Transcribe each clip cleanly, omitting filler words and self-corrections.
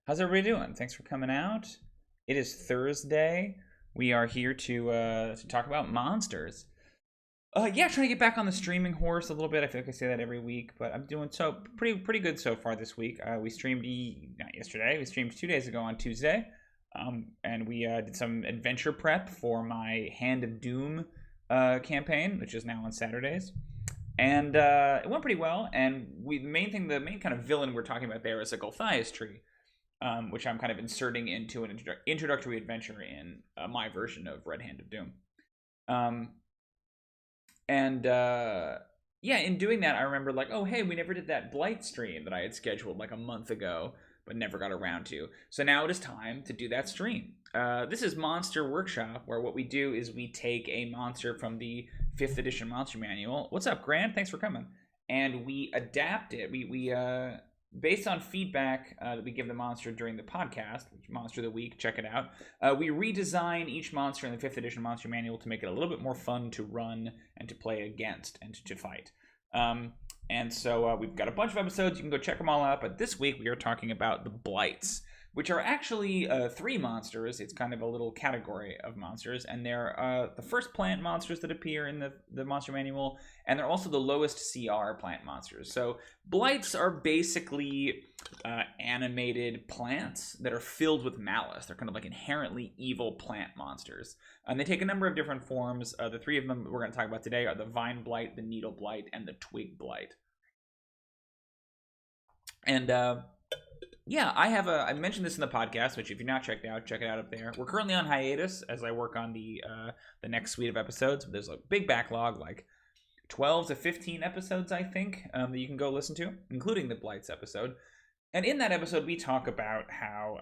How's everybody doing? Thanks for coming out. It is Thursday. We are here to talk about monsters. Yeah, trying to get back on the streaming horse a little bit. I feel like I say that every week, but I'm doing so pretty good so far this week. We streamed not yesterday. We streamed 2 days ago on Tuesday, and we did some adventure prep for my Hand of Doom campaign, which is now on Saturdays. And it went pretty well. And the main kind of villain we're talking about there is a Gulthias tree, which I'm kind of inserting into an introductory adventure in my version of Red Hand of Doom. Yeah, in doing that, I remember like, oh, hey, we never did that Blight stream that I had scheduled like a month ago, but never got around to. So now it is time to do that stream. This is Monster Workshop, where what we do is we take a monster from the 5th edition Monster Manual. What's up, Grant? Thanks for coming. And we adapt it. We based on feedback that we give the monster during the podcast, which Monster of the Week, check it out. We redesign each monster in the 5th edition Monster Manual to make it a little bit more fun to run and to play against and to fight. And so we've got a bunch of episodes. You can go check them all out. But this week we are talking about the Blights, which are actually 3 monsters. It's kind of a little category of monsters. And they're the first plant monsters that appear in the Monster Manual. And they're also the lowest CR plant monsters. So Blights are basically animated plants that are filled with malice. They're kind of like inherently evil plant monsters. And they take a number of different forms. The 3 of them we're going to talk about today are the Vine Blight, the Needle Blight, and the Twig Blight. And yeah, I mentioned this in the podcast, which if you're not checked out, check it out up there. We're currently on hiatus as I work on the next suite of episodes. There's a big backlog, like 12 to 15 episodes, I think, that you can go listen to, including the Blights episode. And in that episode, we talk about how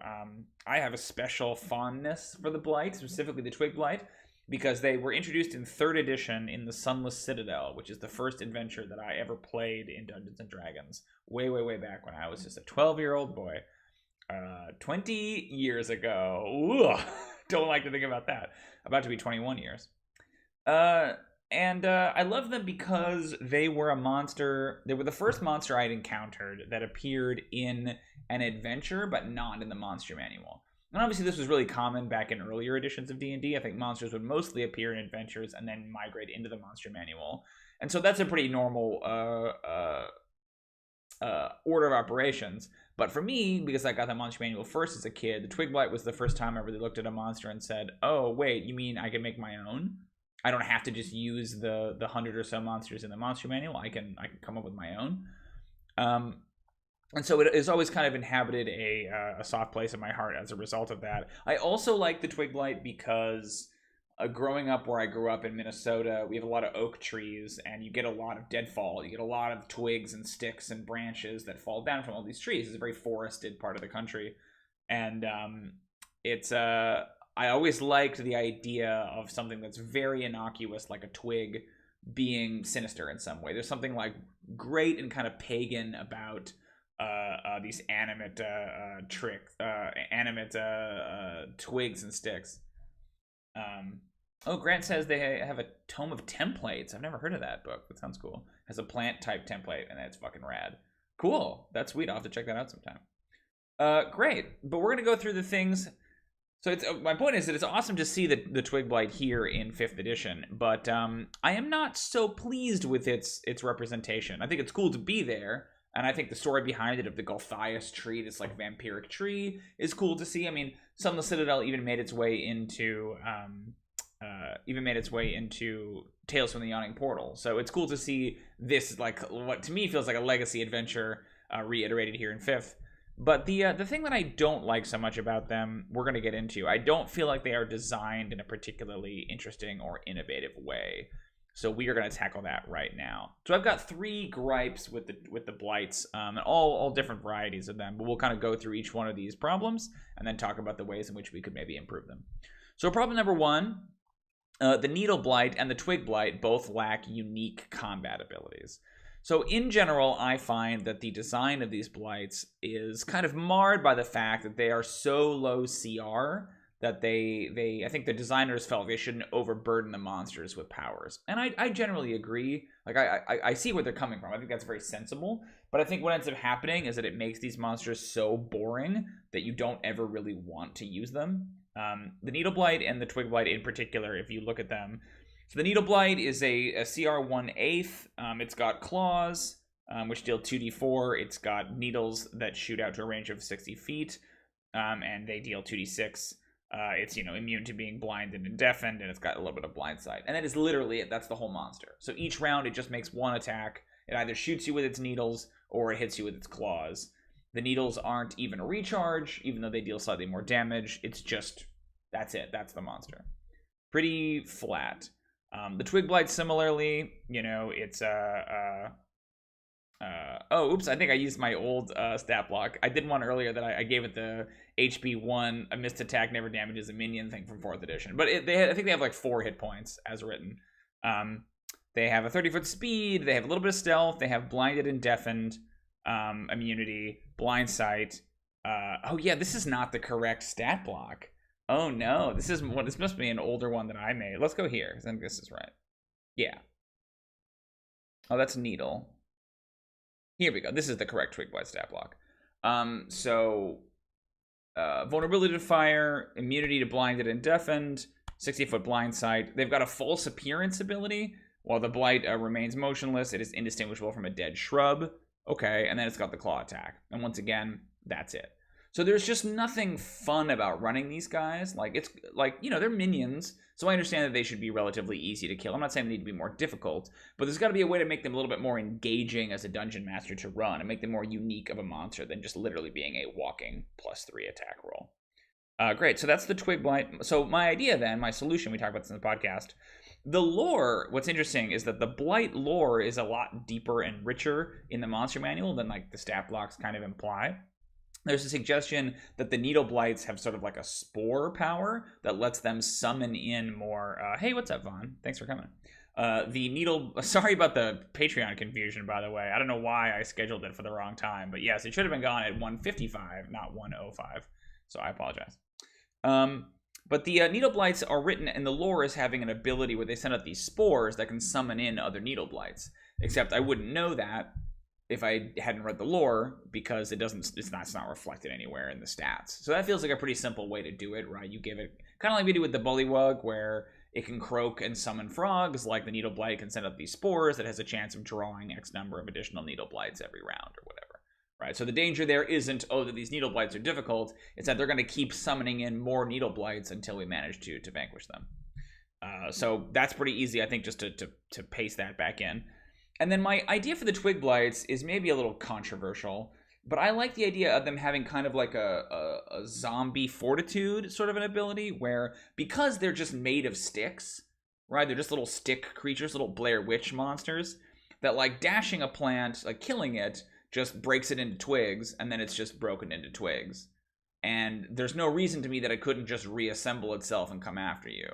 I have a special fondness for the Blight, specifically the Twig Blight, because they were introduced in 3rd edition in the Sunless Citadel, which is the first adventure that I ever played in Dungeons & Dragons, way back when I was just a 12-year-old boy, 20 years ago. Ugh, don't like to think about that. About to be 21 years. I love them because they were a monster. They were the first monster I'd encountered that appeared in an adventure, but not in the Monster Manual. And obviously this was really common back in earlier editions of D&D. I think monsters would mostly appear in adventures and then migrate into the Monster Manual. And so that's a pretty normal order of operations. But for me, because I got the Monster Manual first as a kid, the Twig Blight was the first time I really looked at a monster and said, oh, wait, you mean I can make my own? I don't have to just use the 100 or so monsters in the Monster Manual. I can come up with my own. And so it has always kind of inhabited a soft place in my heart as a result of that. I also like the Twig Blight because growing up where I grew up in Minnesota, we have a lot of oak trees, and you get a lot of deadfall. You get a lot of twigs and sticks and branches that fall down from all these trees. It's a very forested part of the country. And I always liked the idea of something that's very innocuous, like a twig, being sinister in some way. There's something like great and kind of pagan about these animate twigs and sticks. Grant says they have a tome of templates. I've never heard of that book. That sounds cool. It has a plant type template, and it's fucking rad. Cool. That's sweet. I'll have to check that out sometime. Great. But we're gonna go through the things. So my point is that it's awesome to see the Twig Blight here in 5th edition, but I am not so pleased with its representation. I think it's cool to be there. And I think the story behind it of the Gulthias tree, this like vampiric tree, is cool to see. I mean, Sunless Citadel even made its way into Tales from the Yawning Portal. So it's cool to see this, like, what to me feels like a legacy adventure reiterated here in 5th. But the thing that I don't like so much about them, we're going to get into. I don't feel like they are designed in a particularly interesting or innovative way. So we are going to tackle that right now. So I've got 3 gripes with the Blights, and all different varieties of them. But we'll kind of go through each one of these problems and then talk about the ways in which we could maybe improve them. So problem number 1, the Needle Blight and the Twig Blight both lack unique combat abilities. So in general, I find that the design of these Blights is kind of marred by the fact that they are so low CR that I think the designers felt they shouldn't overburden the monsters with powers. And I generally agree. Like, I see where they're coming from. I think that's very sensible. But I think what ends up happening is that it makes these monsters so boring that you don't ever really want to use them. The Needle Blight and the Twig Blight in particular, if you look at them. So the Needle Blight is a CR 1/8. It's got claws, which deal 2d4. It's got needles that shoot out to a range of 60 feet, and they deal 2d6. It's, immune to being blinded and deafened, and it's got a little bit of blind sight. And that is literally it. That's the whole monster. So each round, it just makes one attack. It either shoots you with its needles, or it hits you with its claws. The needles aren't even a recharge, even though they deal slightly more damage. It's just, that's it. That's the monster. Pretty flat. The Twig Blight, similarly, it's oops, I think I used my old stat block. I did one earlier that I gave it the HP 1, a missed attack never damages a minion thing from 4th edition. But I think they have like 4 hit points as written. They have a 30-foot speed, they have a little bit of stealth, they have blinded and deafened immunity, blind sight. Oh yeah, this is not the correct stat block. Oh no, this must be an older one that I made. Let's go here, I think this is right. Yeah. Oh, that's needle. Here we go. This is the correct Twig Blight stat block. Vulnerability to fire, immunity to blinded and deafened, 60-foot blind sight. They've got a false appearance ability. While the Blight remains motionless, it is indistinguishable from a dead shrub. Okay, and then it's got the claw attack. And once again, that's it. So there's just nothing fun about running these guys. It's they're minions, so I understand that they should be relatively easy to kill. I'm not saying they need to be more difficult, but there's got to be a way to make them a little bit more engaging as a dungeon master to run and make them more unique of a monster than just literally being a walking +3 attack roll. Great, so that's the Twig Blight. So my idea then, my solution, we talked about this in the podcast, the lore, what's interesting is that the Blight lore is a lot deeper and richer in the monster manual than the stat blocks kind of imply. There's a suggestion that the Needle Blights have sort of like a spore power that lets them summon in more. Hey, what's up, Vaughn? Thanks for coming. Sorry about the Patreon confusion, by the way. I don't know why I scheduled it for the wrong time, but yes, it should have been gone at 1:55, not 1:05. So I apologize. But the Needle Blights are written in the lore as having an ability where they send out these spores that can summon in other Needle Blights. Except I wouldn't know that if I hadn't read the lore, because it's not reflected anywhere in the stats. So that feels like a pretty simple way to do it, right? You give it, kind of like we do with the Bullywug, where it can croak and summon frogs, like the Needle Blight can send out these spores that has a chance of drawing X number of additional Needle Blights every round or whatever, right? So the danger there isn't, that these Needle Blights are difficult. It's that they're going to keep summoning in more Needle Blights until we manage to vanquish them. So that's pretty easy, I think, just to paste that back in. And then my idea for the Twig Blights is maybe a little controversial, but I like the idea of them having kind of like a zombie fortitude sort of an ability where, because they're just made of sticks, right? They're just little stick creatures, little Blair Witch monsters, that dashing a plant, killing it, just breaks it into twigs, and then it's just broken into twigs. And there's no reason to me that it couldn't just reassemble itself and come after you.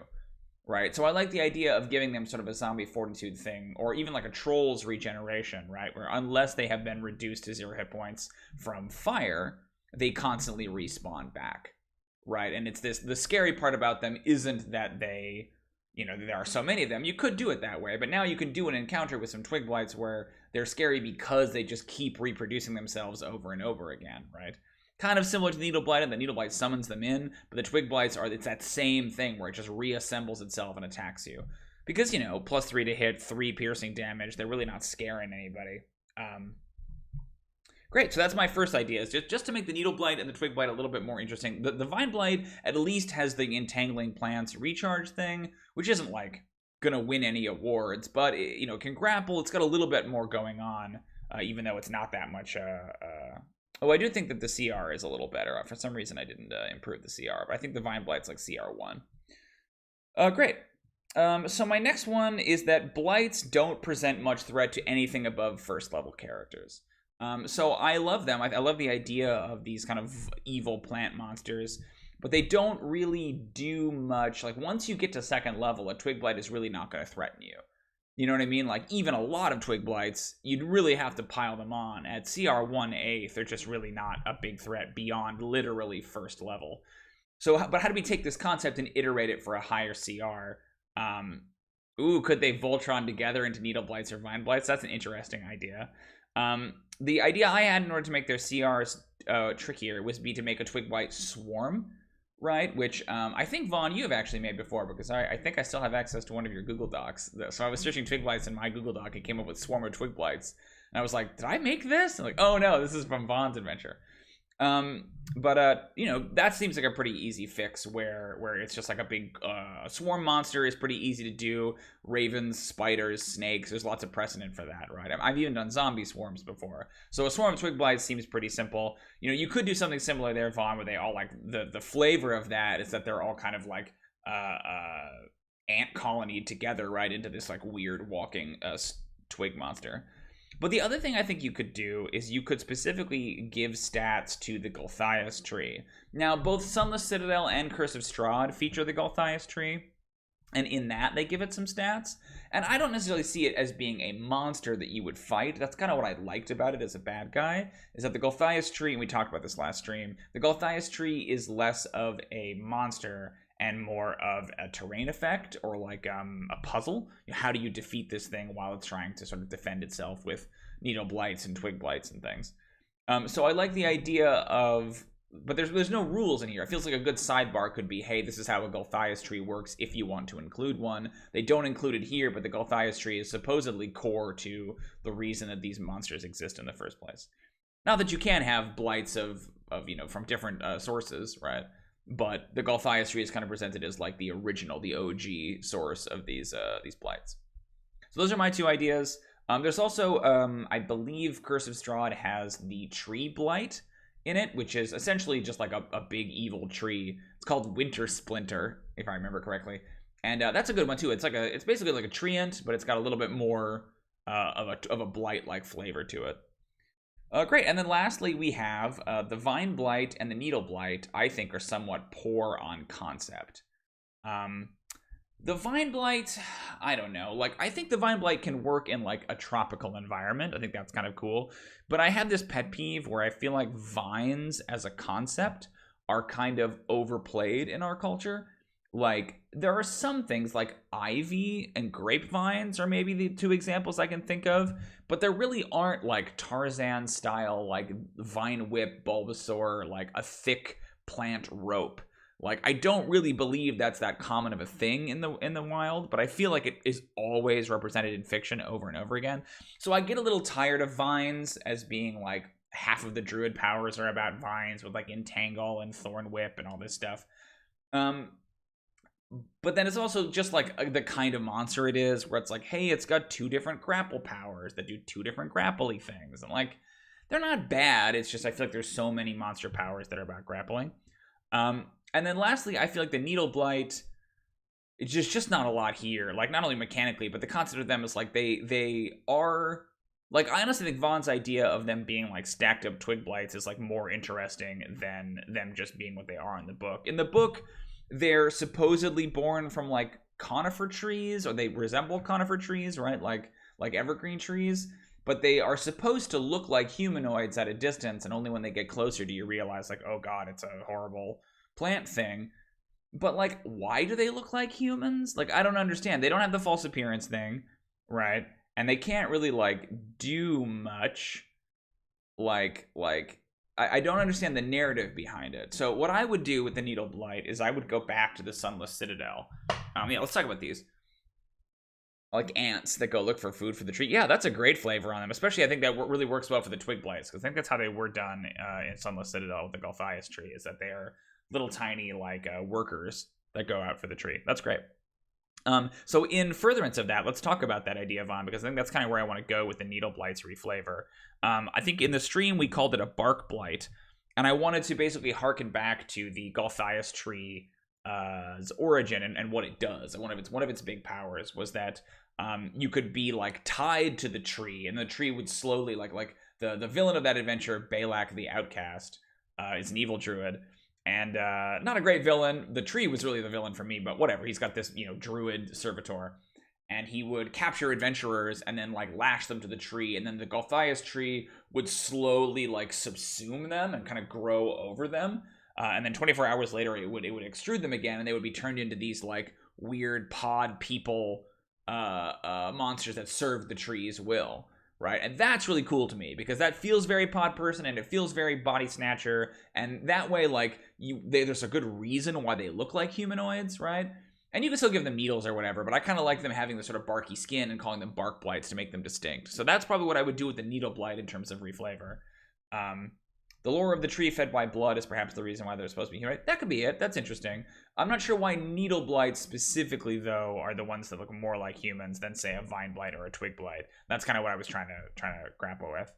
Right, so I like the idea of giving them sort of a zombie fortitude thing, or even like a troll's regeneration, right? Where unless they have been reduced to 0 hit points from fire, they constantly respawn back, right? And it's the scary part about them isn't that they, there are so many of them. You could do it that way, but now you can do an encounter with some Twig Blights where they're scary because they just keep reproducing themselves over and over again, right? Kind of similar to the Needle Blight, and the Needle Blight summons them in, but the Twig Blights it's that same thing where it just reassembles itself and attacks you. Because, +3 to hit, 3 piercing damage, they're really not scaring anybody. Great, so that's my first idea, is just to make the Needle Blight and the Twig Blight a little bit more interesting. The Vine Blight at least has the Entangling Plants recharge thing, which isn't, gonna win any awards, but, it can grapple, it's got a little bit more going on, even though it's not that much, Oh, I do think that the CR is a little better. For some reason, I didn't improve the CR, but I think the Vine Blight's like CR1. Great. So my next one is that Blights don't present much threat to anything above first level characters. So I love them. I love the idea of these kind of evil plant monsters, but they don't really do much. Once you get to second level, a Twig Blight is really not going to threaten you. You know what I mean? Even a lot of Twig Blights, you'd really have to pile them on. At CR 1/8, they're just really not a big threat beyond literally first level. So, but how do we take this concept and iterate it for a higher CR? Could they Voltron together into Needle Blights or Vine Blights? That's an interesting idea. the idea I had in order to make their CRs trickier was to make a twig blight swarm, right? Which I think, Vaughn, you have actually made before, because I think I still have access to one of your Google Docs. So I was searching twig blights in my Google Doc and came up with swarm of twig blights. And I was like, did I make this? I'm like, oh no, this is from Vaughn's adventure. But you know, that seems like a pretty easy fix where it's just like a big swarm monster is pretty easy to do. Ravens, spiders, snakes, there's lots of precedent for that, right? I've even done zombie swarms before. So a swarm of twig blights seems pretty simple. You know, you could do something similar there, Vaughn, where they all like the flavor of that is that they're all kind of like ant colony together, right, into this like weird walking twig monster. But the other thing I think you could do is you could specifically give stats to the Gulthias tree. Now, both Sunless Citadel and Curse of Strahd feature the Gulthias tree, and in that they give it some stats. And I don't necessarily see it as being a monster that you would fight. That's kind of what I liked about it as a bad guy, is that the Gulthias tree, and we talked about this last stream, the Gulthias tree is less of a monster and more of a terrain effect, or like a puzzle. How do you defeat this thing while it's trying to sort of defend itself with needle blights and twig blights and things. So I like the idea of, but there's no rules in here. It feels like a good sidebar could be, hey, this is how a Gulthias tree works if you want to include one. They don't include it here, but the Gulthias tree is supposedly core to the reason that these monsters exist in the first place. Not that you can have blights of you know, from different sources, right? But the Gulthias tree is kind of presented as like the original, the OG source of these blights. So those are my two ideas. There's also, I believe Curse of Strahd has the tree blight in it, which is essentially just like a big evil tree. It's called Winter Splinter, if I remember correctly. And that's a good one too. It's basically like a treant, but it's got a little bit more of a blight-like flavor to it. Great, and then lastly we have the Vine Blight and the Needle Blight, I think are somewhat poor on concept. The Vine Blight, I don't know, like I think the Vine Blight can work in like a tropical environment. I think that's kind of cool, but I have this pet peeve where I feel like vines as a concept are kind of overplayed in our culture. Like, there are some things like ivy and grapevines are maybe the two examples I can think of, but there really aren't like Tarzan style, like vine whip, Bulbasaur, like a thick plant rope. Like, I don't really believe that's that common of a thing in the wild, but I feel like it is always represented in fiction over and over again. So I get a little tired of vines as being like half of the druid powers are about vines with like Entangle and Thorn Whip and all this stuff. But then it's also just like the kind of monster it is, where it's like, hey, it's got two different grapple powers that do two different grapple-y things. And like, they're not bad. It's just I feel like there's so many monster powers that are about grappling. And then lastly, I feel like the Needle Blight, it's just not a lot here. Like, not only mechanically, but the concept of them is like they are, like, I honestly think Vaughn's idea of them being like stacked up twig blights is like more interesting than them just being what they are in the book. In the book, they're supposedly born from like conifer trees, or they resemble conifer trees, right? Like evergreen trees, but they are supposed to look like humanoids at a distance, and only when they get closer do you realize like, oh god, it's a horrible plant thing. But like, why do they look like humans? Like, I don't understand. They don't have the false appearance thing, right? And they can't really like do much. I don't understand the narrative behind it. So what I would do with the Needle Blight is I would go back to the Sunless Citadel. Yeah, let's talk about these. Like ants that go look for food for the tree. Yeah, that's a great flavor on them. Especially, I think that really works well for the twig blights, because I think that's how they were done in Sunless Citadel with the Gulthias tree, is that they are little tiny like workers that go out for the tree. That's great. So in furtherance of that, let's talk about that idea, Vaughn, because I think that's kind of where I want to go with the Needle Blight's reflavor. I think in the stream we called it a bark blight, and I wanted to basically harken back to the Gulthias tree origin and what it does. And one of its big powers was that you could be like tied to the tree, and the tree would slowly like the villain of that adventure, Balak the Outcast, is an evil druid. And not a great villain. The tree was really the villain for me, but whatever. He's got this, druid servitor, and he would capture adventurers and then like lash them to the tree, and then the Gulthias tree would slowly like subsume them and kind of grow over them. And then 24 hours later, it would extrude them again, and they would be turned into these like weird pod people monsters that served the tree's will. right? And that's really cool to me because that feels very pod person and it feels very body snatcher, and that way, like, there's a good reason why they look like humanoids, right? And you can still give them needles or whatever, but I kind of like them having the sort of barky skin and calling them bark blights to make them distinct. So that's probably what I would do with the needle blight in terms of reflavor. The lore of the tree fed by blood is perhaps the reason why they're supposed to be humanoid. That could be it. That's interesting. I'm not sure why needle blights specifically, though, are the ones that look more like humans than, say, a vine blight or a twig blight. That's kind of what I was trying to grapple with.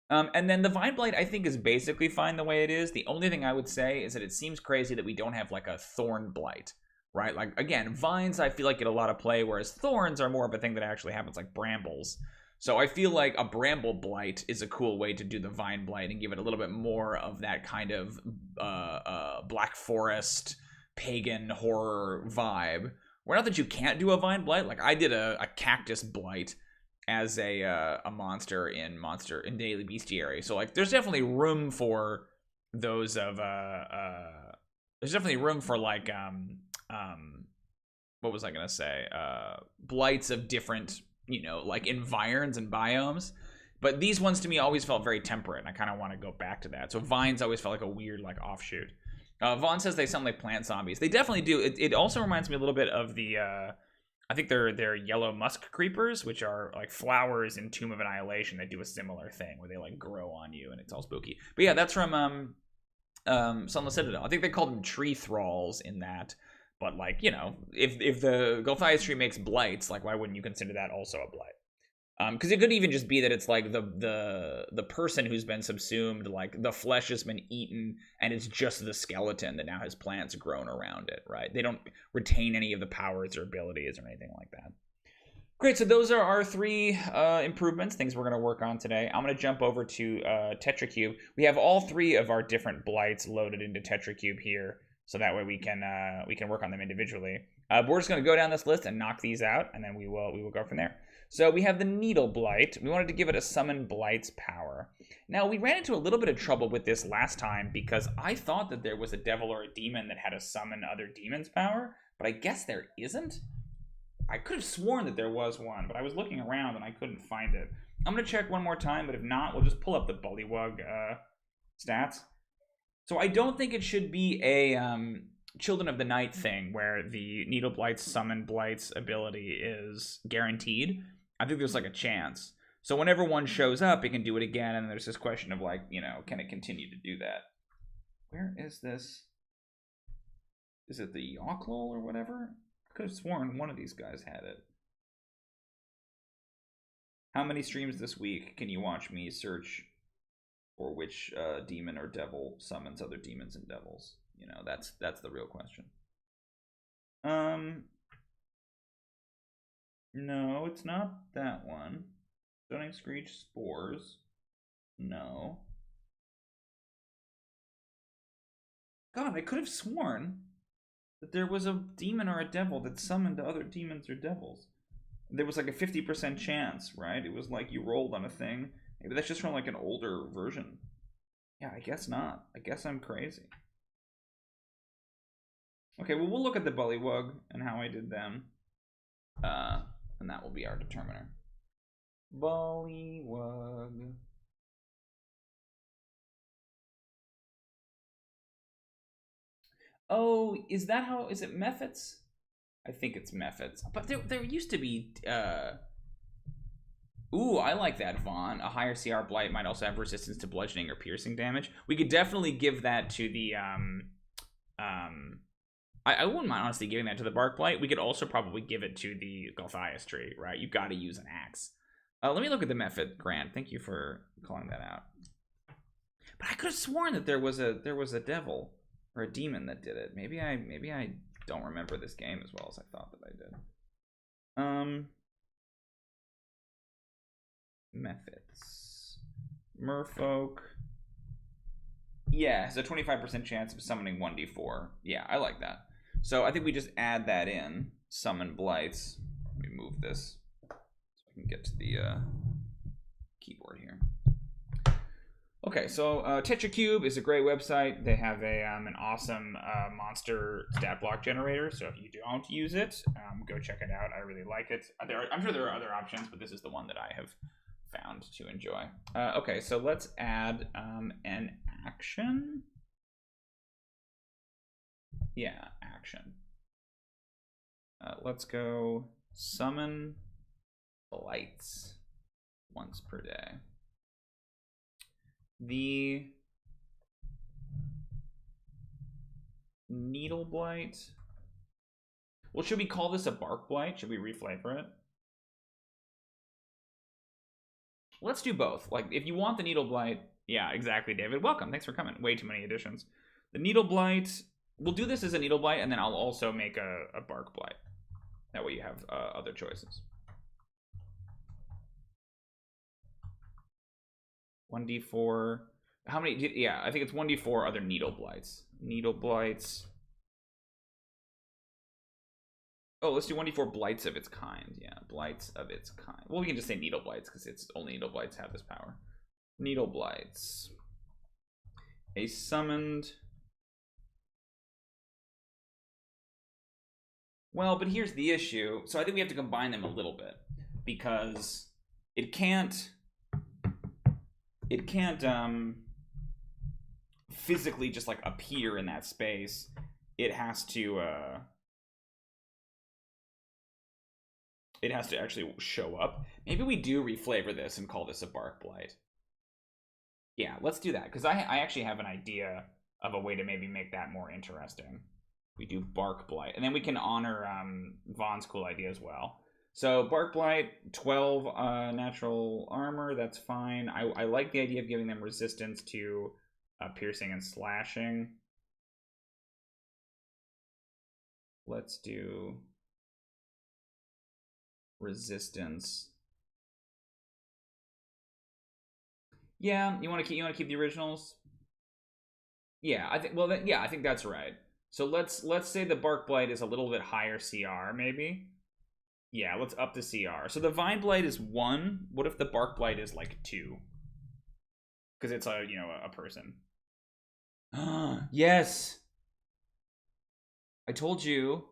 And then the vine blight, I think, is basically fine the way it is. The only thing I would say is that it seems crazy that we don't have like a thorn blight, right? Like, again, vines I feel like get a lot of play, whereas thorns are more of a thing that actually happens, like brambles. So I feel like a bramble blight is a cool way to do the vine blight and give it a little bit more of that kind of Black Forest pagan horror vibe. Well, not that you can't do a vine blight. Like, I did a cactus blight as a monster in Daily Bestiary. So like, there's definitely room for those of there's definitely room for like what was I gonna say? Blights of different, you know, like environs and biomes. But these ones to me always felt very temperate, and I kind of want to go back to that. So vines always felt like a weird like offshoot. Vaughn says they sound like plant zombies. They definitely do. It also reminds me a little bit of the I think they're yellow musk creepers, which are like flowers in Tomb of Annihilation that do a similar thing where they like grow on you and it's all spooky. But yeah, that's from Sunless Citadel. I think they called them tree thralls in that. But like, you know, if the Gulthias tree makes blights, like why wouldn't you consider that also a blight? Because it could even just be that it's like the person who's been subsumed, like the flesh has been eaten and it's just the skeleton that now has plants grown around it, right? They don't retain any of the powers or abilities or anything like that. Great, so those are our three improvements, things we're going to work on today. I'm going to jump over to TetraCube. We have all three of our different blights loaded into TetraCube here, so that way we can work on them individually. We're just going to go down this list and knock these out, and then we will go from there. So we have the Needle Blight. We wanted to give it a Summon Blight's power. Now, we ran into a little bit of trouble with this last time because I thought that there was a devil or a demon that had a Summon Other Demons power, but I guess there isn't. I could have sworn that there was one, but I was looking around and I couldn't find it. I'm going to check one more time, but if not, we'll just pull up the Bullywug stats. So I don't think it should be a Children of the Night thing where the Needle Blight's Summon Blight's ability is guaranteed. I think there's like a chance. So whenever one shows up, it can do it again, and there's this question of like, you know, can it continue to do that? Where is this? Is it the Yawklol or whatever? I could have sworn one of these guys had it. How many streams this week can you watch me search for which demon or devil summons other demons and devils? You know, that's the real question. No, it's not that one. Stunning Screech Spores. No. God, I could have sworn that there was a demon or a devil that summoned other demons or devils. There was like a 50% chance, right? It was like you rolled on a thing. Maybe that's just from like an older version. Yeah, I guess not. I guess I'm crazy. Okay, well, we'll look at the Bullywug and how I did them. And that will be our determiner. Bullywug. Oh, is that how, is it methods? I think it's methods. But there used to be, ooh, I like that, Vaughn. A higher CR Blight might also have resistance to bludgeoning or piercing damage. We could definitely give that to the, I wouldn't mind honestly giving that to the Bark Blight. We could also probably give it to the Gulthias tree, right? You got to use an axe. Let me look at the method, Grant. Thank you for calling that out. But I could have sworn that there was a devil or a demon that did it. Maybe I don't remember this game as well as I thought that I did. Methods. Merfolk. Yeah, it's a 25% chance of summoning 1d4. Yeah, I like that. So I think we just add that in. Summon Blights. Let me move this so I can get to the keyboard here. Okay, so TetraCube is a great website. They have an awesome monster stat block generator. So if you don't use it, go check it out. I really like it. I'm sure there are other options, but this is the one that I have found to enjoy. Okay, so let's add an action. Yeah, action. Let's go summon Blights once per day. The Needle Blight. Well, should we call this a Bark Blight? Should we reflavor it? Let's do both. Like, if you want the Needle Blight, yeah, exactly, David. Welcome. Thanks for coming. Way too many additions. The Needle Blight, we'll do this as a Needle Blight, and then I'll also make a Bark Blight. That way you have other choices. 1d4. How many? Yeah, I think it's 1d4 other Needle Blights. Needle Blights. Oh, let's do 1d4 Blights of its kind. Yeah, Blights of its kind. Well, we can just say Needle Blights because it's only Needle Blights have this power. Needle Blights. A summoned. Well, but here's the issue. So I think we have to combine them a little bit because it can't physically just like appear in that space. It has to actually show up. Maybe we do reflavor this and call this a Bark Blight. Yeah, let's do that because I actually have an idea of a way to maybe make that more interesting. We do Bark Blight, and then we can honor Vaughn's cool idea as well. So Bark Blight, 12 natural armor, that's fine. I like the idea of giving them resistance to piercing and slashing. Let's do resistance. Yeah, you want to keep the originals? Yeah, I think. Well, yeah, I think that's right. So let's say the Bark Blight is a little bit higher CR, maybe. Yeah, let's up the CR. So the Vine Blight is 1. What if the Bark Blight is like 2? Because it's a person. Yes. I told you.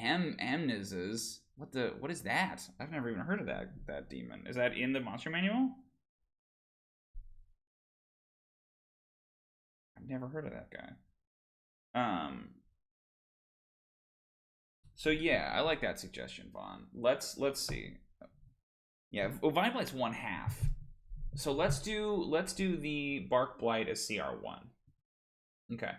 Amnizes. What is that? I've never even heard of that demon. Is that in the monster manual? I've never heard of that guy. So yeah, I like that suggestion, Vaughn. Let's see. Yeah, Vine Blight's 1/2. So let's do the Bark Blight as CR1. Okay.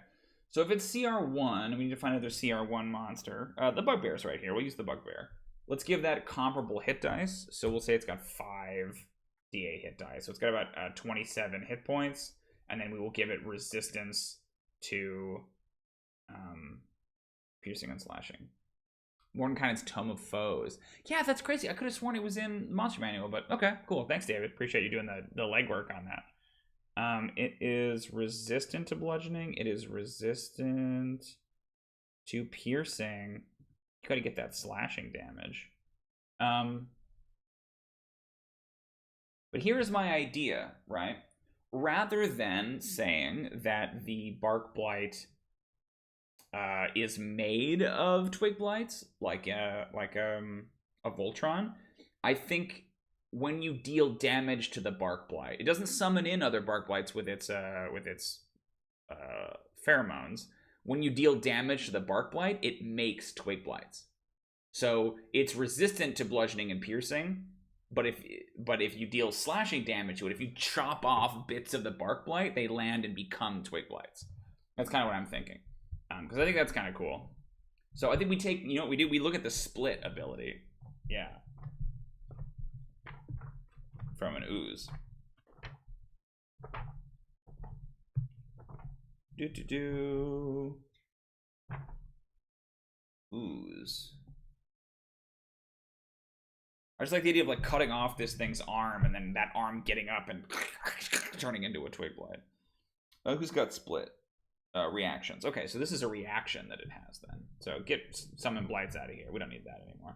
So if it's CR1, we need to find another CR1 monster. The Bugbear's right here. We'll use the Bugbear. Let's give that comparable hit dice. So we'll say it's got 5 DA hit dice. So it's got about 27 hit points. And then we will give it resistance to piercing and slashing. Mordenkainen's Tome of Foes. Yeah, that's crazy. I could have sworn it was in Monster Manual, but okay, cool. Thanks, David. Appreciate you doing the legwork on that. It is resistant to bludgeoning. It is resistant to piercing. You gotta get that slashing damage. But here's my idea, right? Rather than saying that the Bark Blight is made of Twig Blights, like a Voltron, I think when you deal damage to the Bark Blight, it doesn't summon in other Bark Blights with its pheromones. When you deal damage to the Bark Blight, it makes Twig Blights. So it's resistant to bludgeoning and piercing, but if you deal slashing damage to it, if you chop off bits of the Bark Blight, they land and become Twig Blights. That's kind of what I'm thinking. Because I think that's kind of cool. So I think we take, what we do? We look at the split ability. Yeah. From an ooze. Ooze. I just like the idea of like cutting off this thing's arm and then that arm getting up and turning into a Twig Blight. Who's got split? Reactions. Okay, so this is a reaction that it has then. So get summon Blights out of here. We don't need that anymore.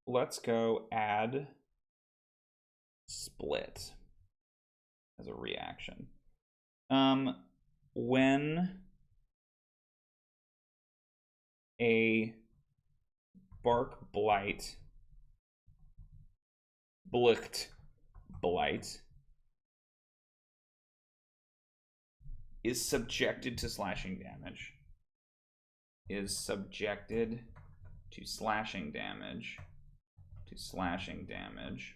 Let's go add split as a reaction. When a Bark Blight Blight is subjected to slashing damage. Is subjected to slashing damage. To slashing damage.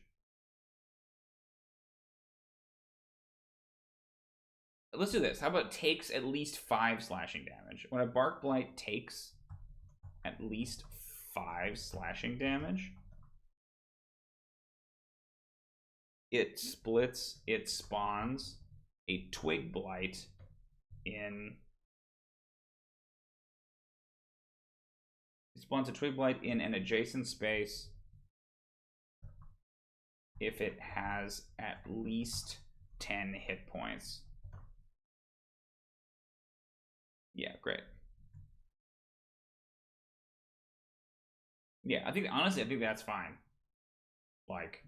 Let's do this. How about takes at least 5 slashing damage? When a Bark Blight takes at least 5 slashing damage, it spawns a Twig Blight in... It spawns a Twig Blight in an adjacent space if it has at least 10 hit points. Yeah, great. Yeah, honestly, I think that's fine. Like,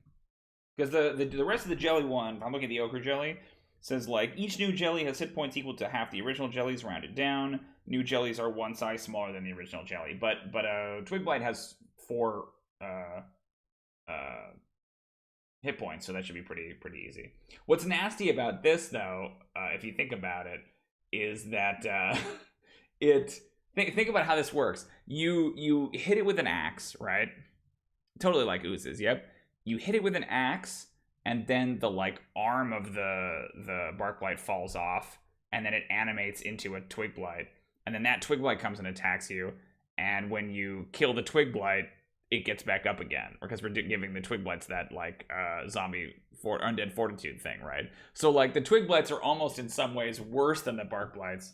because the rest of the jelly one, if I'm looking at the ochre jelly, says like each new jelly has hit points equal to half the original jellies rounded down. New jellies are one size smaller than the original jelly, but Twig Blight has 4 hit points, so that should be pretty easy. What's nasty about this, though, if you think about it, is that think about how this works. You hit it with an axe, right? Totally like oozes. Yep. You hit it with an axe, and then the like arm of the Bark Blight falls off, and then it animates into a Twig Blight, and then that Twig Blight comes and attacks you. And when you kill the Twig Blight, it gets back up again, because we're giving the Twig Blights that like zombie undead fortitude thing, right? So like the Twig Blights are almost in some ways worse than the Bark Blights.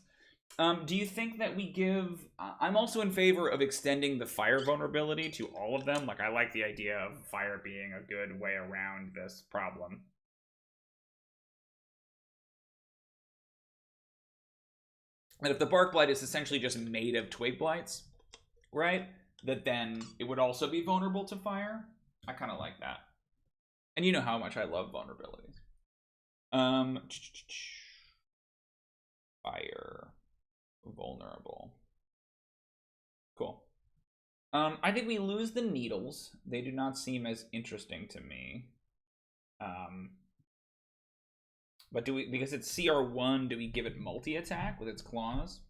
Do you think that we give... I'm also in favor of extending the fire vulnerability to all of them. Like, I like the idea of fire being a good way around this problem. And if the Bark Blight is essentially just made of Twig Blights, right? That then it would also be vulnerable to fire. I kind of like that. And you know how much I love vulnerabilities. Fire. Vulnerable. Cool. I think we lose the needles. They do not seem as interesting to me. But do we, because it's CR1, do we give it multi-attack with its claws?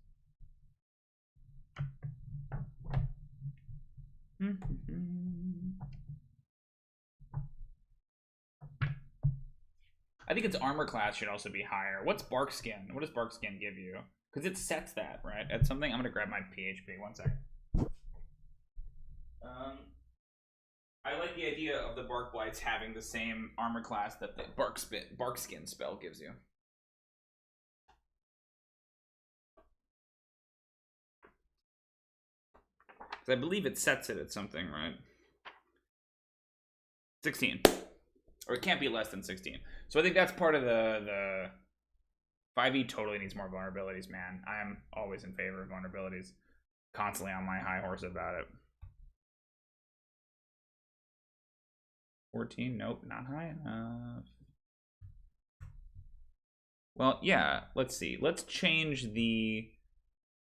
I think its armor class should also be higher. What's Bark Skin? What does Bark Skin give you? Because it sets that, right? At something. I'm going to grab my PHP. 1 second. I like the idea of the Bark Blights having the same armor class that the Bark Skin spell gives you. Because I believe it sets it at something, right? 16. Or it can't be less than 16. So I think that's part of the 5e totally needs more vulnerabilities, man. I am always in favor of vulnerabilities. Constantly on my high horse about it. 14, nope, not high enough. Well, yeah, let's see. Let's change the...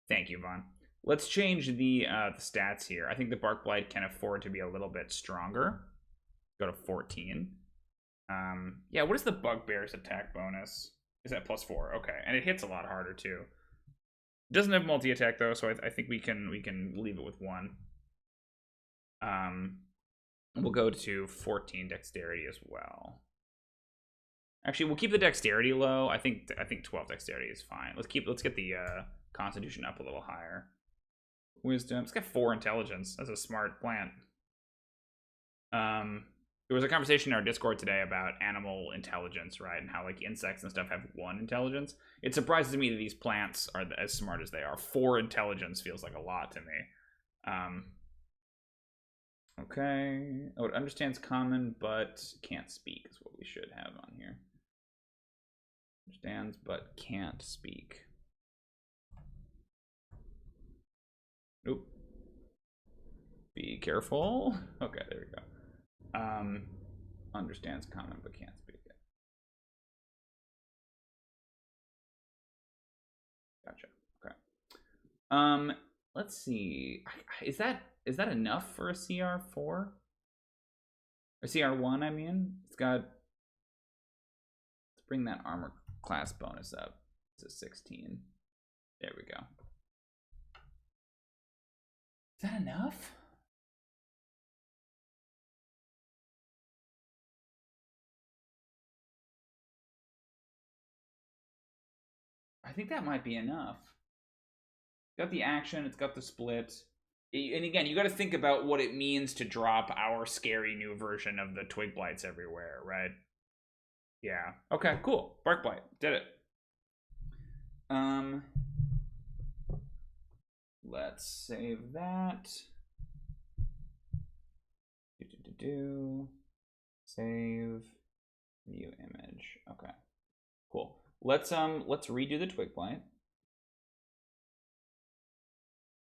Thank you, Vaughn. Let's change the stats here. I think the Bark Blight can afford to be a little bit stronger. Go to 14. Yeah, what is the Bugbear's attack bonus? Is that +4? Okay, and it hits a lot harder too. It doesn't have multi-attack though, so I think we can leave it with 1. We'll go to 14 dexterity as well. Actually, we'll keep the dexterity low. I think 12 dexterity is fine. Let's get the constitution up a little higher. Wisdom. It's got 4 intelligence. That's a smart plant. There was a conversation in our Discord today about animal intelligence, right? And how like insects and stuff have 1 intelligence. It surprises me that these plants are as smart as they are. 4 intelligence feels like a lot to me. Okay. Oh, it understands common, but can't speak is what we should have on here. Understands, but can't speak. Nope. Be careful. Okay, there we go. Understands common, but can't speak it. Gotcha. Okay. Let's see. Is that enough for a CR4? Or CR1, I mean. It's got... Let's bring that armor class bonus up to 16. There we go. Is that enough? I think that might be enough. It's got the action, it's got the split. And again, you got to think about what it means to drop our scary new version of the Twig Blights everywhere, right? Yeah. Okay, cool. Bark Blight. Did it. Let's save that. Save. View image. Okay. Cool. Let's redo the Twig Blight.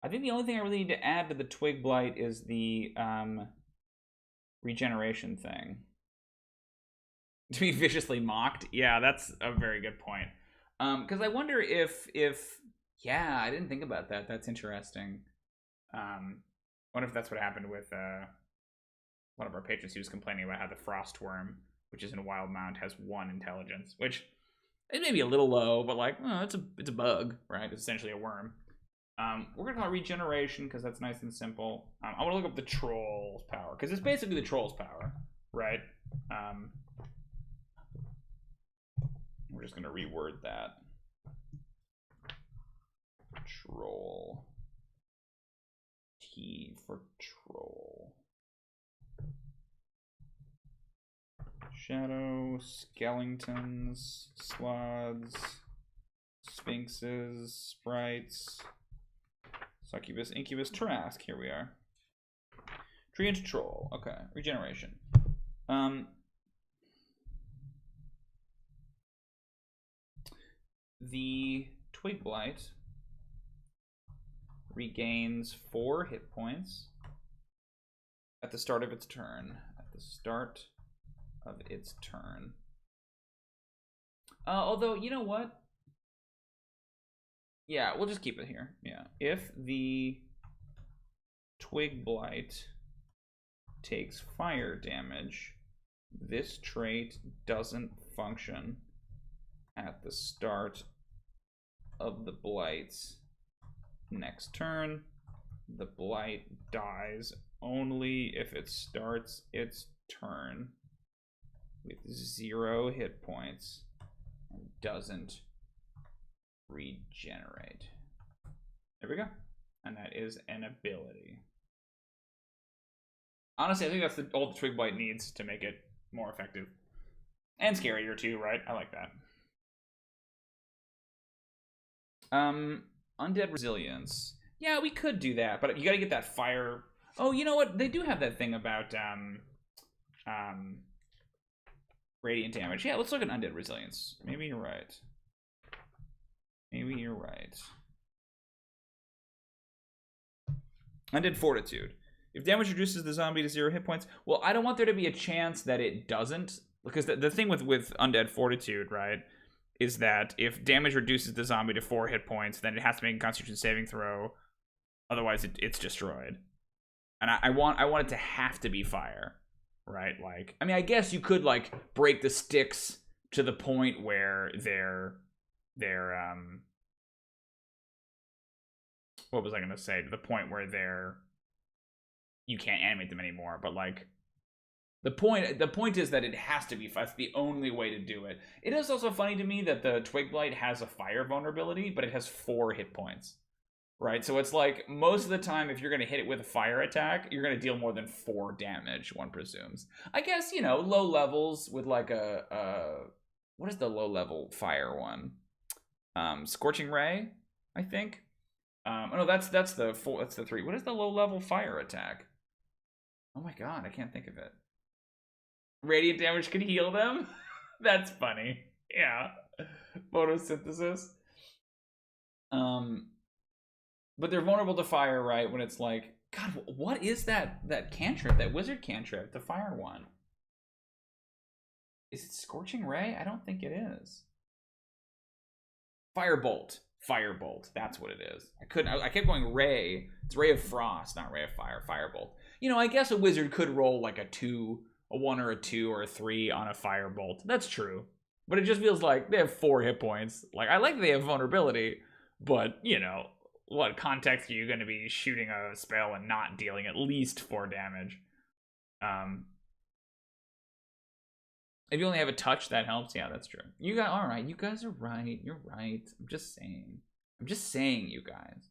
I think the only thing I really need to add to the Twig Blight is the regeneration thing. To be viciously mocked? Yeah, that's a very good point. Because I wonder if yeah, I didn't think about that. That's interesting. Wonder if that's what happened with one of our patrons who was complaining about how the Frostworm, which is in Wild Mount, has 1 intelligence, which it may be a little low, but like, oh, it's a bug, right? It's essentially a worm. We're gonna call it regeneration because that's nice and simple. I want to look up the Troll's power because it's basically the Troll's power, right? We're just gonna reword that. Troll. T for troll. Shadow, skeletons, sloths, sphinxes, sprites, succubus, incubus, Trask. Here we are. Tree into troll. Okay, regeneration. The Twig Blight regains 4 hit points at the start of its turn. At the start of its turn. Although, you know what? Yeah, we'll just keep it here. Yeah. If the Twig Blight takes fire damage, this trait doesn't function at the start of the Blight's next turn. The Blight dies only if it starts its turn with 0 hit points and doesn't regenerate. There we go. And that is an ability. Honestly, I think that's all the Twig Blight needs to make it more effective. And scarier too, right? I like that. Undead Resilience. Yeah, we could do that, but you gotta get that fire. Oh, you know what? They do have that thing about radiant damage. Yeah, let's look at Undead Resilience. Maybe you're right. Maybe you're right. Undead Fortitude. If damage reduces the zombie to 0 hit points, well, I don't want there to be a chance that it doesn't, because the thing with Undead Fortitude, right, is that if damage reduces the zombie to 4 hit points, then it has to make a Constitution saving throw. Otherwise, it's destroyed. And I want it to have to be fire, right? Like, I mean, I guess you could like break the sticks to the point where they're what was I gonna say? To the point where you can't animate them anymore. But like, the point is that it has to be fire. That's the only way to do it. It is also funny to me that the Twig Blight has a fire vulnerability, but it has 4 hit points. Right, so it's like most of the time, if you're going to hit it with a fire attack, you're going to deal more than 4 damage, one presumes. I guess, you know, low levels with like what is the low level fire one? Scorching Ray, I think. Oh no, that's the 3. What is the low level fire attack? Oh my god, I can't think of it. Radiant damage can heal them? That's funny. Yeah. Photosynthesis. But they're vulnerable to fire, right? When it's like, God, what is that cantrip, that wizard cantrip, the fire one? Is it Scorching Ray? I don't think it is. Firebolt. Firebolt. That's what it is. I kept going Ray. It's Ray of Frost, not Ray of Fire. Firebolt. You know, I guess a wizard could roll like a 2 a 1 or a 2 or a 3 on a firebolt. That's true. But it just feels like they have 4 hit points. Like, I like they have vulnerability, but, you know, what context are you going to be shooting a spell and not dealing at least 4 damage? If you only have a touch, that helps. Yeah, that's true. You guys, all right. You guys are right. You're right. I'm just saying. You guys.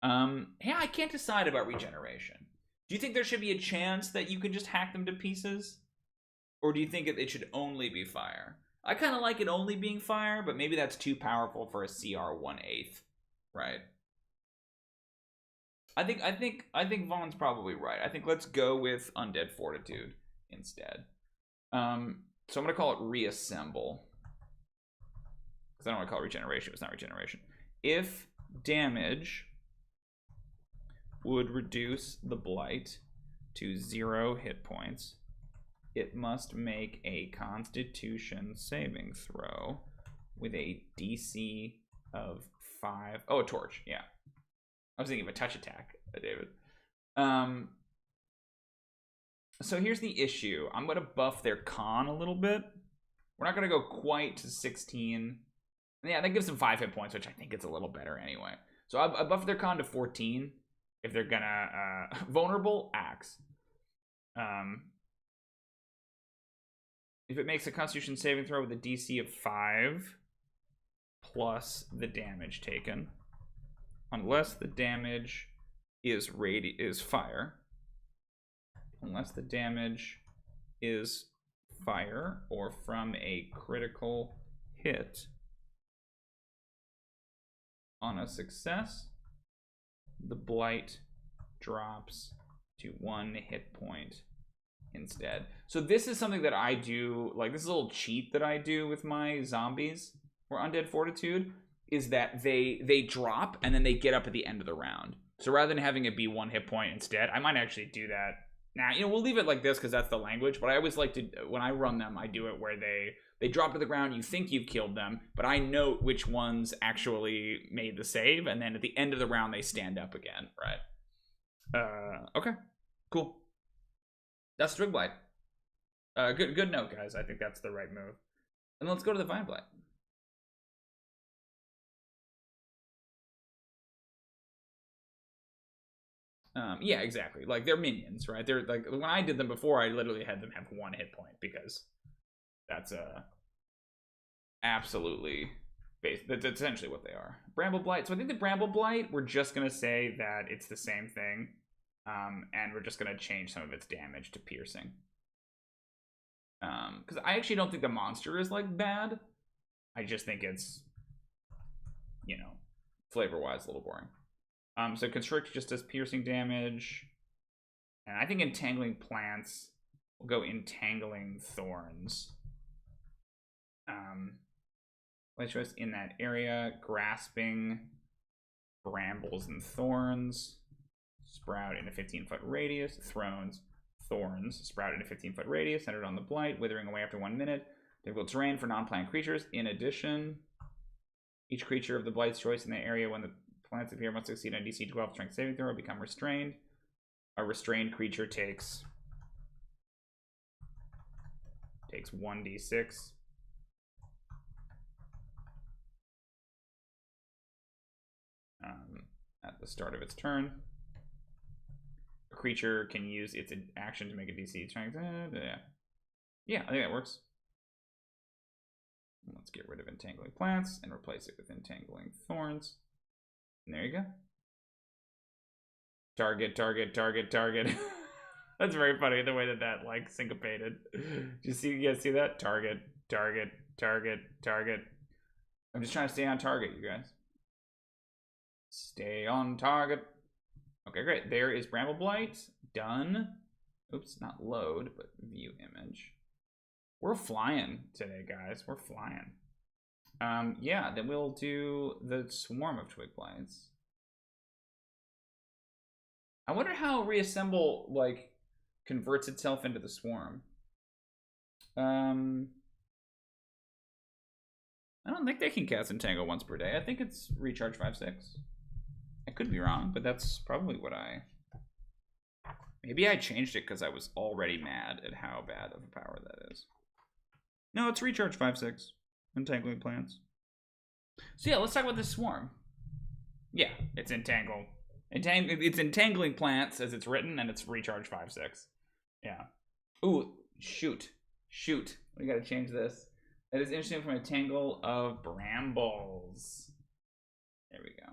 Yeah, I can't decide about regeneration. Do you think there should be a chance that you could just hack them to pieces? Or do you think it should only be fire? I kind of like it only being fire, but maybe that's too powerful for a CR 1/8, right? I think Vaughn's probably right. I think let's go with Undead Fortitude instead. So I'm gonna call it Reassemble. Because I don't want to call it Regeneration. It's not Regeneration. If damage would reduce the Blight to 0 hit points, it must make a Constitution saving throw with a DC of 5. Oh, a torch. Yeah. I was thinking of a touch attack, David. So here's the issue. I'm going to buff their con a little bit. We're not going to go quite to 16. Yeah, that gives them 5 hit points, which I think is a little better anyway. So I buff their con to 14 if they're going to... vulnerable, axe. If it makes a Constitution saving throw with a DC of 5 plus the damage taken, unless the damage is fire. Unless the damage is fire or from a critical hit on a success, the Blight drops to 1 hit point instead. So this is something that I do, like this is a little cheat that I do with my zombies or Undead Fortitude, is that they drop and then they get up at the end of the round. So rather than having it be 1 hit point instead, I might actually do that. Now, you know, we'll leave it like this because that's the language, but I always like to, when I run them, I do it where they drop to the ground, you think you've killed them, but I note which ones actually made the save, and then at the end of the round, they stand up again, right? Okay, cool. That's Strig Blight. Good note, guys. I think that's the right move. And let's go to the Vine Blight. Yeah, exactly. Like, they're minions, right? They're like, when I did them before, I literally had them have 1 hit point because that's absolutely that's essentially what they are. Bramble Blight. So I think the Bramble Blight, we're just gonna say that it's the same thing, and we're just gonna change some of its damage to piercing. Because I actually don't think the monster is like bad. I just think it's, you know, flavor-wise a little boring. So Constrict just does piercing damage. And I think Entangling Plants will go Entangling Thorns. Let's choice in that area. Grasping Brambles and Thorns. Sprout in a 15-foot radius. Thorns sprout in a 15-foot radius, centered on the Blight, withering away after 1 minute. Difficult terrain for non-plant creatures. In addition, each creature of the Blight's choice in the area when the plants appear must succeed on DC 12 strength saving throw or become restrained. A restrained creature takes 1d6. At the start of its turn. A creature can use its action to make a DC strength. Yeah, I think that works. Let's get rid of Entangling Plants and replace it with Entangling Thorns. And there you go. Target. That's very funny, the way that like syncopated. Do you guys see that? Target. I'm just trying to stay on target, you guys. Stay on target. Okay, great. There is Bramble Blight. Done. Oops, not load, but view image. We're flying today, guys. We're flying. Yeah, then we'll do the Swarm of Twig Blights. I wonder how Reassemble, like, converts itself into the Swarm. I don't think they can cast Entangle once per day. I think it's recharge 5/6. I could be wrong, but that's probably what I Maybe I changed it because I was already mad at how bad of a power that is. No, it's recharge 5/6. Entangling plants. So yeah, let's talk about this swarm. Yeah, it's entangle. It's entangling plants as it's written, and it's recharge 5/6. Yeah. Ooh, shoot. We gotta change this. That is interesting from a tangle of brambles. There we go.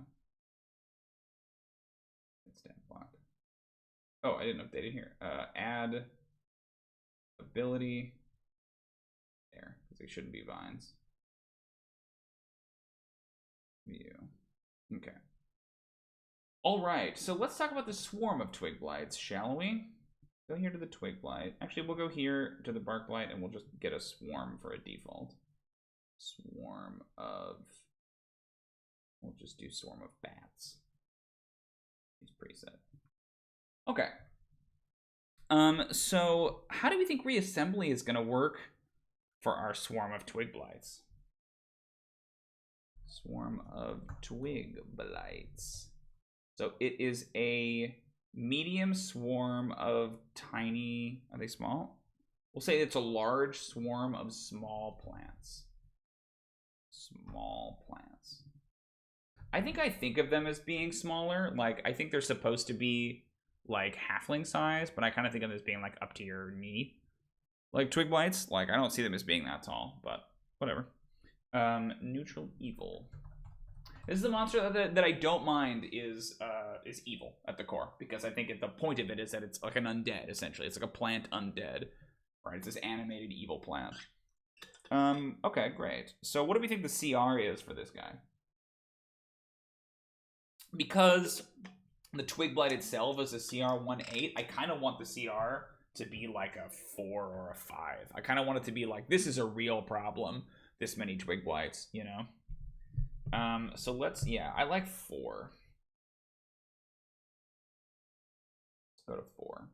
It's stat block. Oh, I didn't update it here. Add ability. There, because they shouldn't be vines. View. Okay. All right, so let's talk about the swarm of twig blights, shall we? Go here to the twig blight. Actually, we'll go here to the bark blight, and we'll just get a swarm for a default. Swarm of... We'll just do swarm of bats. He's preset. Okay. So how do we think reassembly is going to work for our swarm of twig blights? Swarm of twig blights. So it is a medium swarm of tiny, are they small? We'll say it's a large swarm of small plants. Small plants. I think of them as being smaller. Like, I think they're supposed to be like halfling size, but I kind of think of them as being like up to your knee. Like twig blights, like I don't see them as being that tall, but whatever. Neutral evil. This is the monster that I don't mind is evil at the core, because I think the point of it is that it's like an undead, essentially. It's like a plant undead, right? It's this animated evil plant. Okay, great. So what do we think the CR is for this guy? Because the twig blight itself is a CR 1/8, I kind of want the CR to be like a 4 or a 5. I kind of want it to be like, this is a real problem, this many twig blights, you know? So let's, yeah, I like 4. Let's go to 4.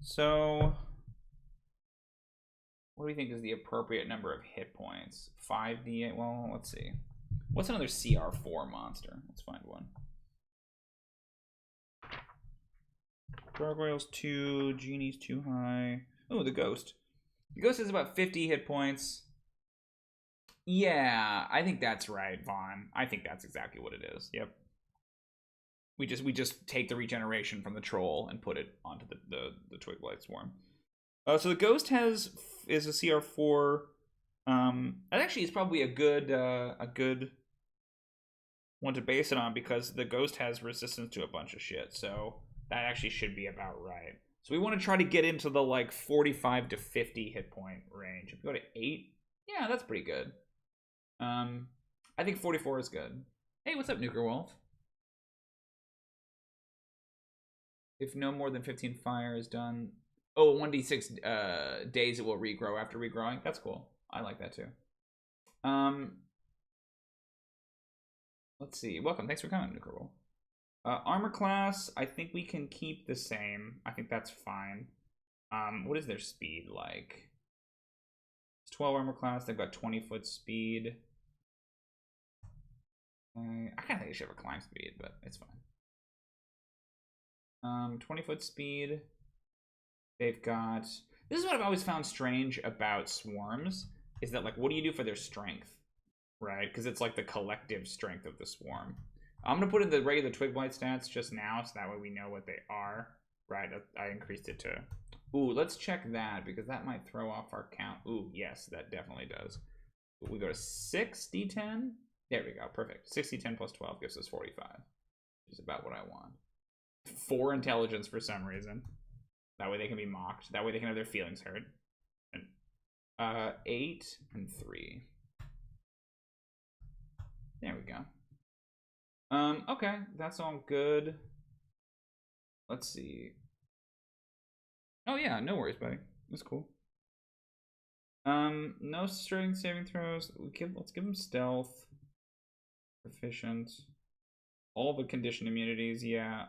So, what do we think is the appropriate number of hit points? 5d8, well, let's see. What's another CR4 monster? Let's find one. Gargoyles 2, Genie's too high. Oh, the Ghost. The Ghost has about 50 hit points. Yeah, I think that's right, Vaughn. I think that's exactly what it is. Yep. We just take the regeneration from the troll and put it onto the twig blight swarm. So the Ghost is a CR4. That actually is probably a good one to base it on, because the Ghost has resistance to a bunch of shit. So that actually should be about right. So we want to try to get into the like 45 to 50 hit point range. If we go to 8, yeah, that's pretty good. I think 44 is good. Hey, what's up, Nuker Wolf? If no more than 15 fire is done, 1d6 days it will regrow after regrowing. That's cool. I like that too. Let's see. Welcome. Thanks for coming, Nuker Wolf. Armor class, I think we can keep the same. I think that's fine. What is their speed like? It's 12 armor class. They've got 20-foot speed. I kind of think they should have a climb speed, but it's fine. 20-foot speed. They've got... This is what I've always found strange about swarms, is that, like, what do you do for their strength, right? Because it's like the collective strength of the swarm. I'm going to put in the regular twig blight stats just now, so that way we know what they are. Right, I increased it to... Ooh, let's check that, because that might throw off our count. Ooh, yes, that definitely does. We go to 6d10. There we go, perfect. 6d10 plus 12 gives us 45. Which is about what I want. 4 intelligence for some reason. That way they can be mocked. That way they can have their feelings hurt. And, 8 and 3. There we go. Okay, that's all good. Let's see. Oh yeah, no worries, buddy. That's cool. No strength saving throws. Let's give them stealth. Proficient. All the conditioned immunities, yeah.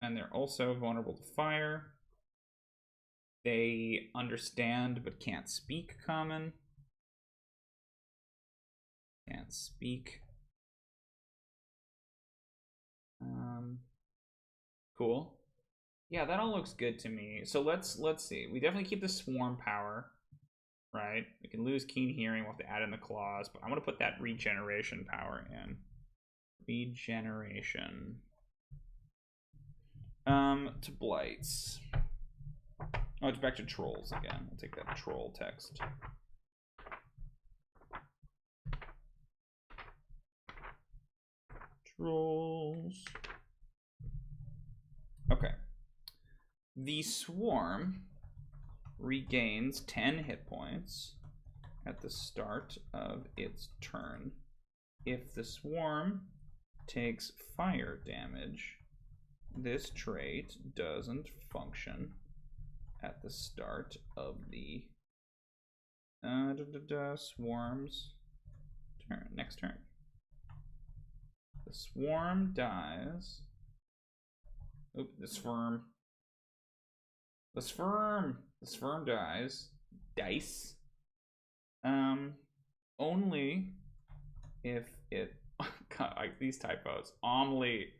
And they're also vulnerable to fire. They understand but can't speak common. Can't speak. Cool. Yeah, that all looks good to me. So let's see. We definitely keep the swarm power, right? We can lose keen hearing. We'll have to add in the claws, but I'm gonna put that regeneration power in. Regeneration. To blights. Oh, it's back to trolls again. I'll take that troll text. Trolls. Okay. The swarm regains 10 hit points at the start of its turn. If the swarm takes fire damage, this trait doesn't function at the start of the swarm's turn. Next turn. The swarm dies. Oop, the sperm dies. Dice. Only if it God, like these typos. Only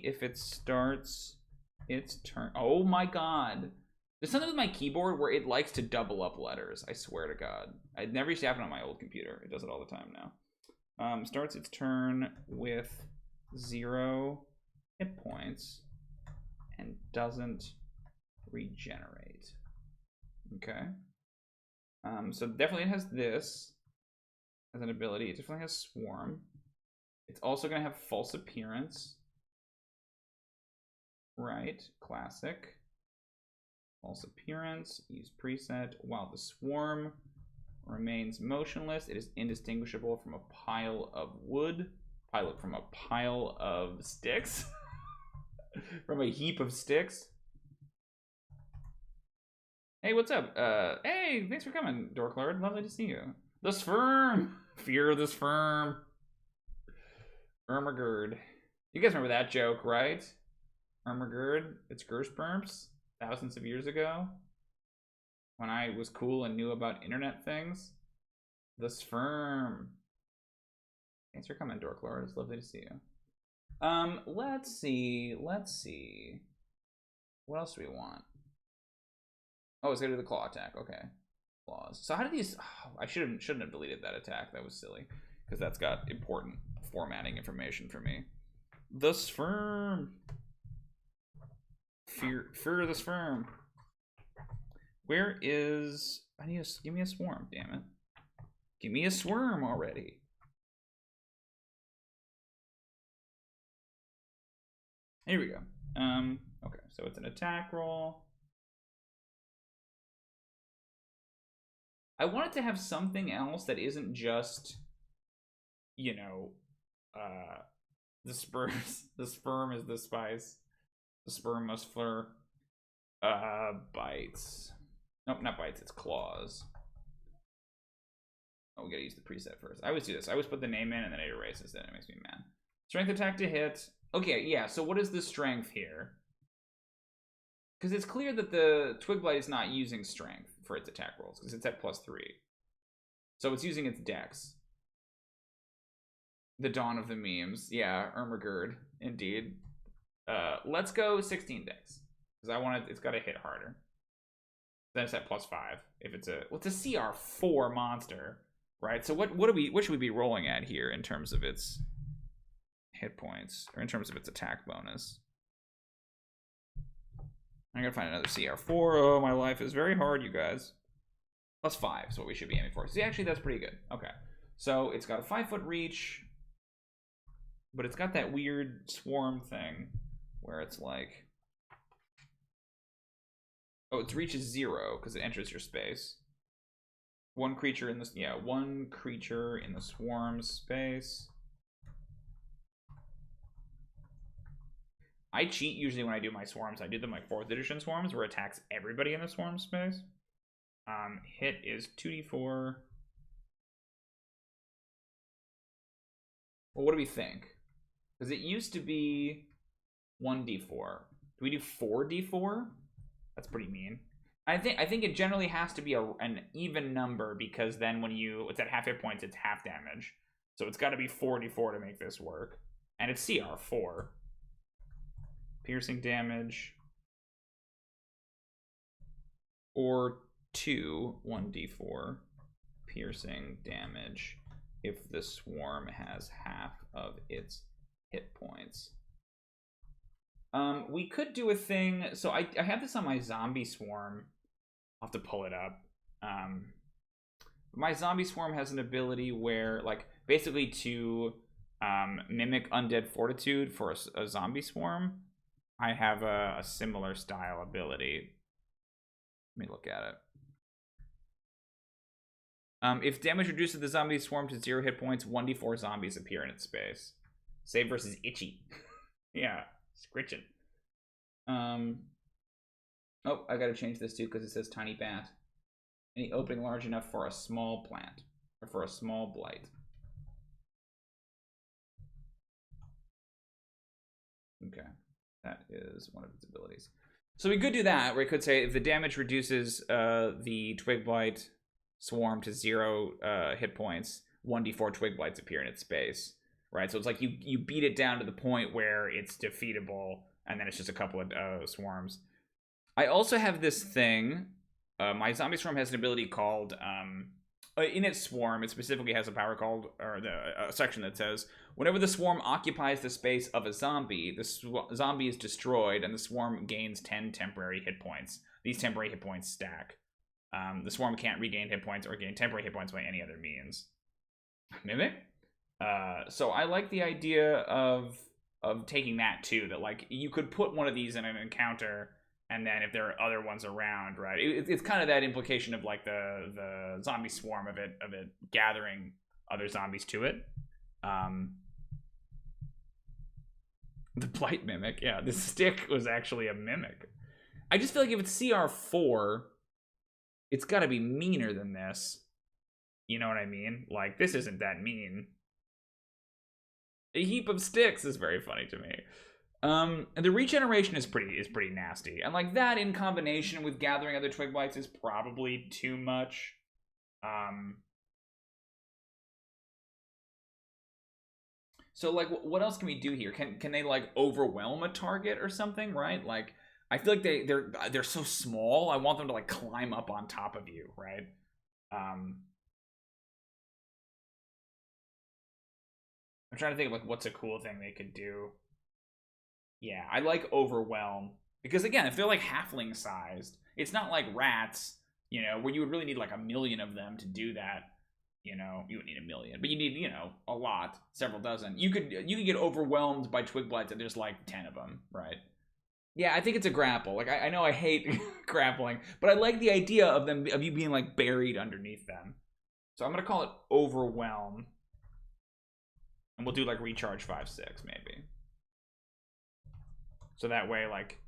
if it starts its turn. Oh my god. There's something with my keyboard where it likes to double up letters. I swear to god. It never used to happen on my old computer. It does it all the time now. Starts its turn with 0 hit points and doesn't regenerate. Okay. So definitely it has this as an ability. It definitely has swarm. It's also going to have false appearance. Right. Classic. False appearance. Use preset. While the swarm remains motionless, it is indistinguishable from a pile of wood. From a pile of sticks. From a heap of sticks. Hey, what's up? Hey, thanks for coming, Dorklord. Lovely to see you. The Sperm! Fear of the Sperm. Ermagerd. You guys remember that joke, right? Ermagerd, it's Gersperms, thousands of years ago. When I was cool and knew about internet things. The Sperm. Thanks for coming, Dorklord. It's lovely to see you. Let's see. What else do we want? Oh, it's gonna do the claw attack. Okay, claws. So how do these? Oh, I shouldn't have deleted that attack. That was silly because that's got important formatting information for me. The sperm. Fear the sperm. Where is? I need to give me a swarm. Damn it! Give me a swarm already. Here we go. Okay, so it's an attack roll. I wanted to have something else that isn't just, you know, the sperm is the spice. The sperm must fleur. Bites. Nope, not bites, it's claws. Oh, we gotta use the preset first. I always do this. I always put the name in and then it erases it. It makes me mad. Strength attack to hit. Okay, yeah, so what is the strength here? Because it's clear that the Twig Blight is not using strength for its attack rolls, because it's at +3. So it's using its dex. The dawn of the memes. Yeah, Ermagerd, indeed. Let's go 16 dex. Because I want it, it's got to hit harder. Then it's at +5. If it's a, well, it's a CR4 monster, right? So what should we be rolling at here in terms of its hit points, or in terms of its attack bonus? I'm gonna find another CR4. Oh, my life is very hard, you guys. +5 is what we should be aiming for. See, actually, that's pretty good. Okay, so it's got a 5-foot reach, but it's got that weird swarm thing where it's like, oh, its reach is 0 because it enters your space. One creature in this, yeah, one creature in the swarm space. I cheat usually when I do my swarms. I do them like 4th edition swarms where it attacks everybody in the swarm space. Hit is 2d4. Well, what do we think? Because it used to be 1d4. Do we do 4d4? That's pretty mean. I think it generally has to be an even number, because then when it's at half hit points, it's half damage. So it's got to be 44 to make this work. And it's CR4. Piercing damage. Or 1d4 piercing damage if the swarm has half of its hit points. We could do a thing. So I have this on my zombie swarm. I'll have to pull it up. My zombie swarm has an ability where, like, basically to mimic undead fortitude for a zombie swarm. I have a similar style ability. Let me look at it. If damage reduces the zombie swarm to 0 hit points, 1d4 zombies appear in its space. Save versus Itchy. Yeah, scritching. Oh, I gotta change this too because it says tiny bat. Any opening large enough for a small plant, or for a small blight. Okay, that is one of its abilities. So we could do that, where we could say if the damage reduces the Twig Blight swarm to 0 hit points, 1d4 Twig Blights appear in its space, right? So it's like you beat it down to the point where it's defeatable, and then it's just a couple of swarms. I also have this thing. My zombie swarm has an ability called, in its swarm, it specifically has a power called, or a section that says, whenever the swarm occupies the space of a zombie, the zombie is destroyed and the swarm gains 10 temporary hit points. These temporary hit points stack. The swarm can't regain hit points or gain temporary hit points by any other means. Mimic? So I like the idea of taking that too, that like you could put one of these in an encounter, and then if there are other ones around, right? It's kind of that implication of like the zombie swarm of it gathering other zombies to it. The Blight Mimic, yeah. The stick was actually a mimic. I just feel like if it's CR4, it's got to be meaner than this. You know what I mean? Like, this isn't that mean. A heap of sticks is very funny to me. And the regeneration is pretty nasty, and like that in combination with gathering other Twig Blights is probably too much. So like, what else can we do here? Can they like overwhelm a target or something? Right? Like, I feel like they're so small. I want them to like climb up on top of you, right? I'm trying to think of like what's a cool thing they could do. Yeah, I like overwhelm because again, if they're like halfling sized, it's not like rats, you know, where you would really need like 1 million of them to do that. You know, you would need 1 million, but you need, you know, a lot, several dozen. You could get overwhelmed by Twig Blights and there's like 10 of them, right? Yeah, I think it's a grapple. Like I know I hate grappling, but I like the idea of you being like buried underneath them. So I'm gonna call it overwhelm, and we'll do like recharge 5/6 maybe. So that way, like,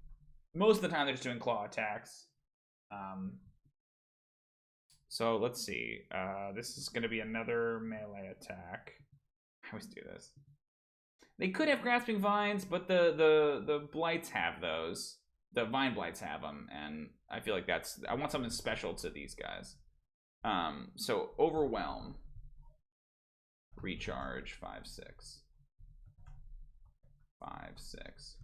most of the time they're just doing claw attacks. So let's see. This is going to be another melee attack. I always do this. They could have grasping vines, but the blights have those. The vine blights have them, and I feel like I want something special to these guys. So overwhelm, recharge 5/6, 5/6.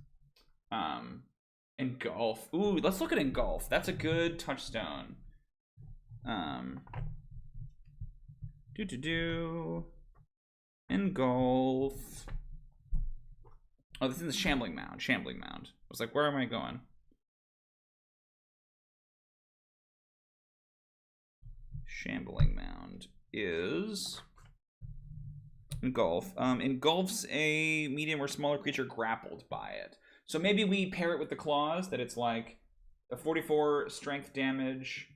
Engulf. Ooh, let's look at engulf. That's a good touchstone. Engulf. Oh, this is the shambling mound. Shambling mound. I was like, where am I going? Shambling mound is engulf. Engulfs a medium or smaller creature grappled by it. So maybe we pair it with the claws, that it's like a 44 strength damage.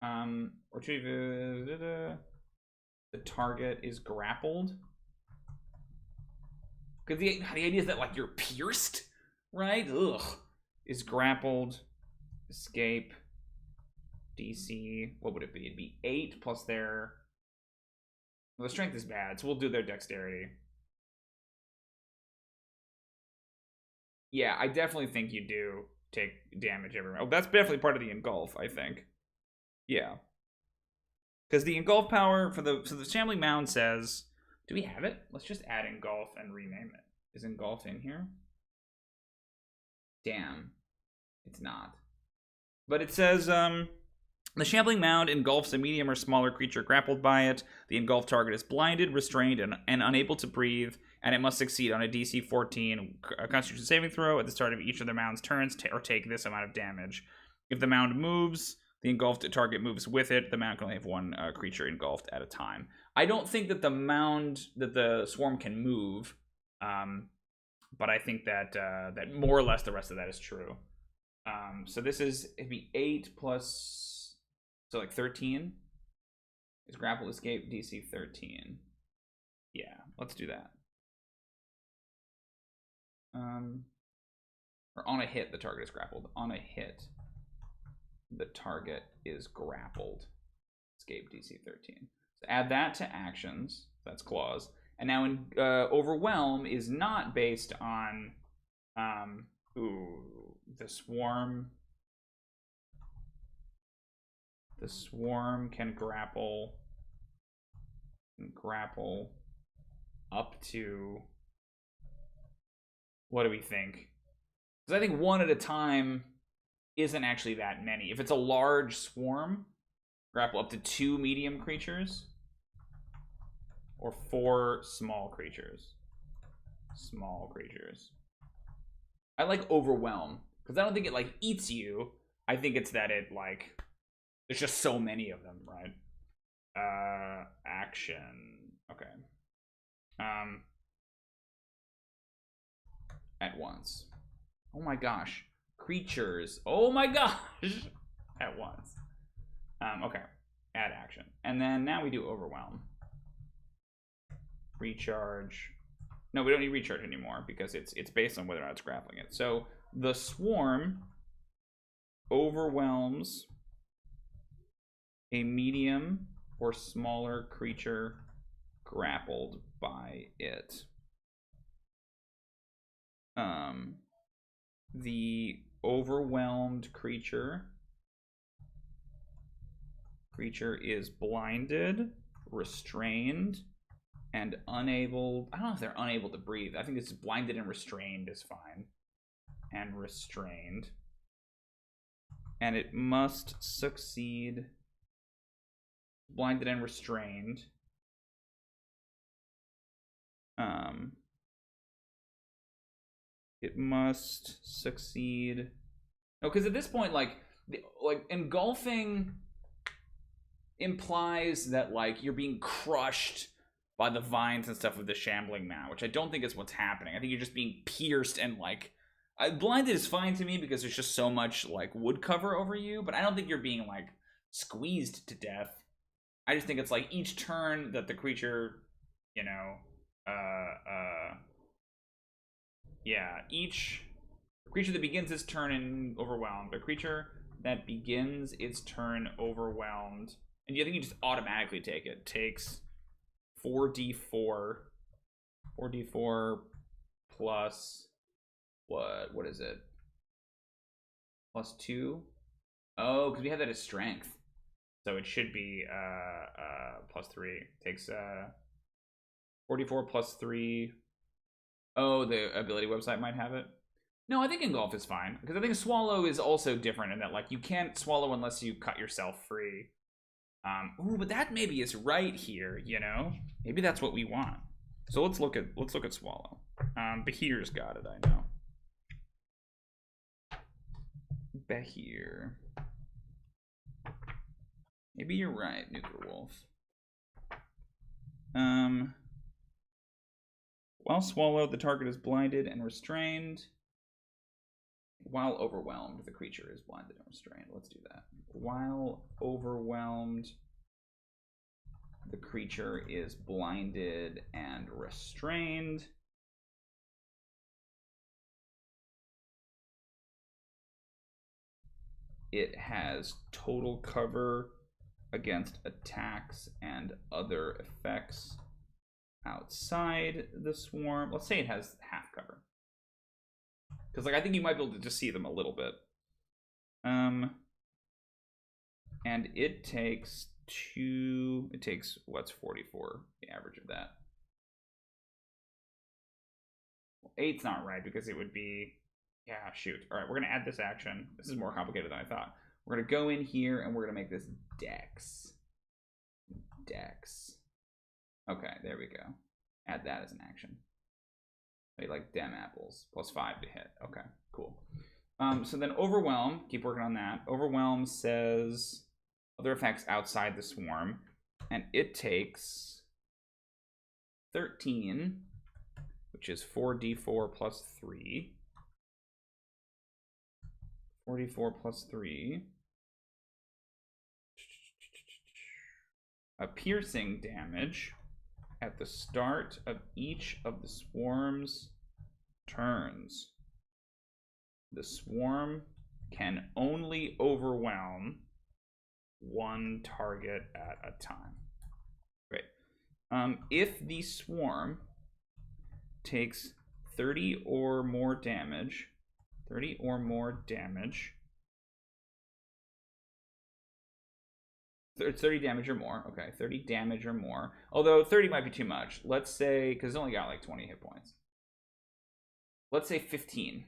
Or the target is grappled. Because the idea is that like you're pierced, right? Ugh. Is grappled. Escape. DC. What would it be? It'd be 8 plus their... Well, the strength is bad, so we'll do their dexterity. Yeah, I definitely think you do. take damage everywhere. Oh, that's definitely part of the engulf, I think. Yeah. Because the engulf power for the Shambling Mound says, do we have it? Let's just add engulf and rename it. Is engulf in here? Damn. It's not. But it says, the Shambling Mound engulfs a medium or smaller creature grappled by it. The engulfed target is blinded, restrained, and unable to breathe, and it must succeed on a DC 14 Constitution saving throw at the start of each of the mound's turns or take this amount of damage. If the mound moves, the engulfed target moves with it. The mound can only have one creature engulfed at a time. I don't think that the swarm can move, but I think that that more or less the rest of that is true. So this it'd be 8 plus, so like 13. Is grapple escape DC 13? Yeah, let's do that. Or on a hit, the target is grappled. On a hit, the target is grappled. Escape DC 13. So add that to actions. That's clause. And now in overwhelm is not based on the swarm. The swarm can grapple up to, what do we think? Because I think one at a time isn't actually that many. If it's a large swarm, grapple up to 2 medium creatures or 4 small creatures. Small creatures. I like overwhelm because I don't think it like eats you. I think it's that it like there's just so many of them, right? Action. Okay. At once. Oh my gosh. Creatures. Oh my gosh. At once. Okay. Add action. And then now we do overwhelm. Recharge. No, we don't need recharge anymore because it's based on whether or not it's grappling it. So the swarm overwhelms a medium or smaller creature grappled by it. The overwhelmed creature is blinded, restrained, and unable. I don't know if they're unable to breathe. I think it's blinded and restrained is fine. And restrained. And it must succeed. Blinded and restrained. It must succeed. No, because at this point, like engulfing implies that like you're being crushed by the vines and stuff of the Shambling Mound, which I don't think is what's happening. I think you're just being pierced and like blinded is fine to me because there's just so much like wood cover over you, but I don't think you're being like squeezed to death. I just think it's like each turn that the creature, you know, each creature that begins its turn in overwhelmed, a creature that begins its turn overwhelmed, and I think you just automatically take it, takes 4d4 plus what is it? Plus 2? Oh, because we have that as strength. So it should be plus 3. Takes 44 plus 3. Oh, the ability website might have it. No, I think engulf is fine because I think swallow is also different in that like you can't swallow unless you cut yourself free. Ooh, but that maybe is right here, you know? Maybe that's what we want. So let's look at swallow. Behir's got it, I know. Behir. Maybe you're right, Nuclear Wolf. While swallowed, the target is blinded and restrained. While overwhelmed, the creature is blinded and restrained. Let's do that. While overwhelmed, the creature is blinded and restrained. It has total cover against attacks and other effects outside the swarm. Let's say it has half cover. Because like I think you might be able to just see them a little bit. And it takes what's 44, the average of that. Well, 8's not right because it would be, yeah, shoot. All right, we're gonna add this action. This is more complicated than I thought. We're gonna go in here and we're gonna make this dex. Okay, there we go. Add that as an action. They like dem apples, +5 to hit. Okay, cool. So then overwhelm, keep working on that. Overwhelm says other effects outside the swarm, and it takes 13, which is 4d4 plus 3. 4d4 plus 3. A piercing damage at the start of each of the swarm's turns. The swarm can only overwhelm one target at a time. Great. If the swarm takes 30 or more damage, 30 damage or more. Okay, 30 damage or more. Although 30 might be too much. Let's say, because it's only got like 20 hit points. Let's say 15.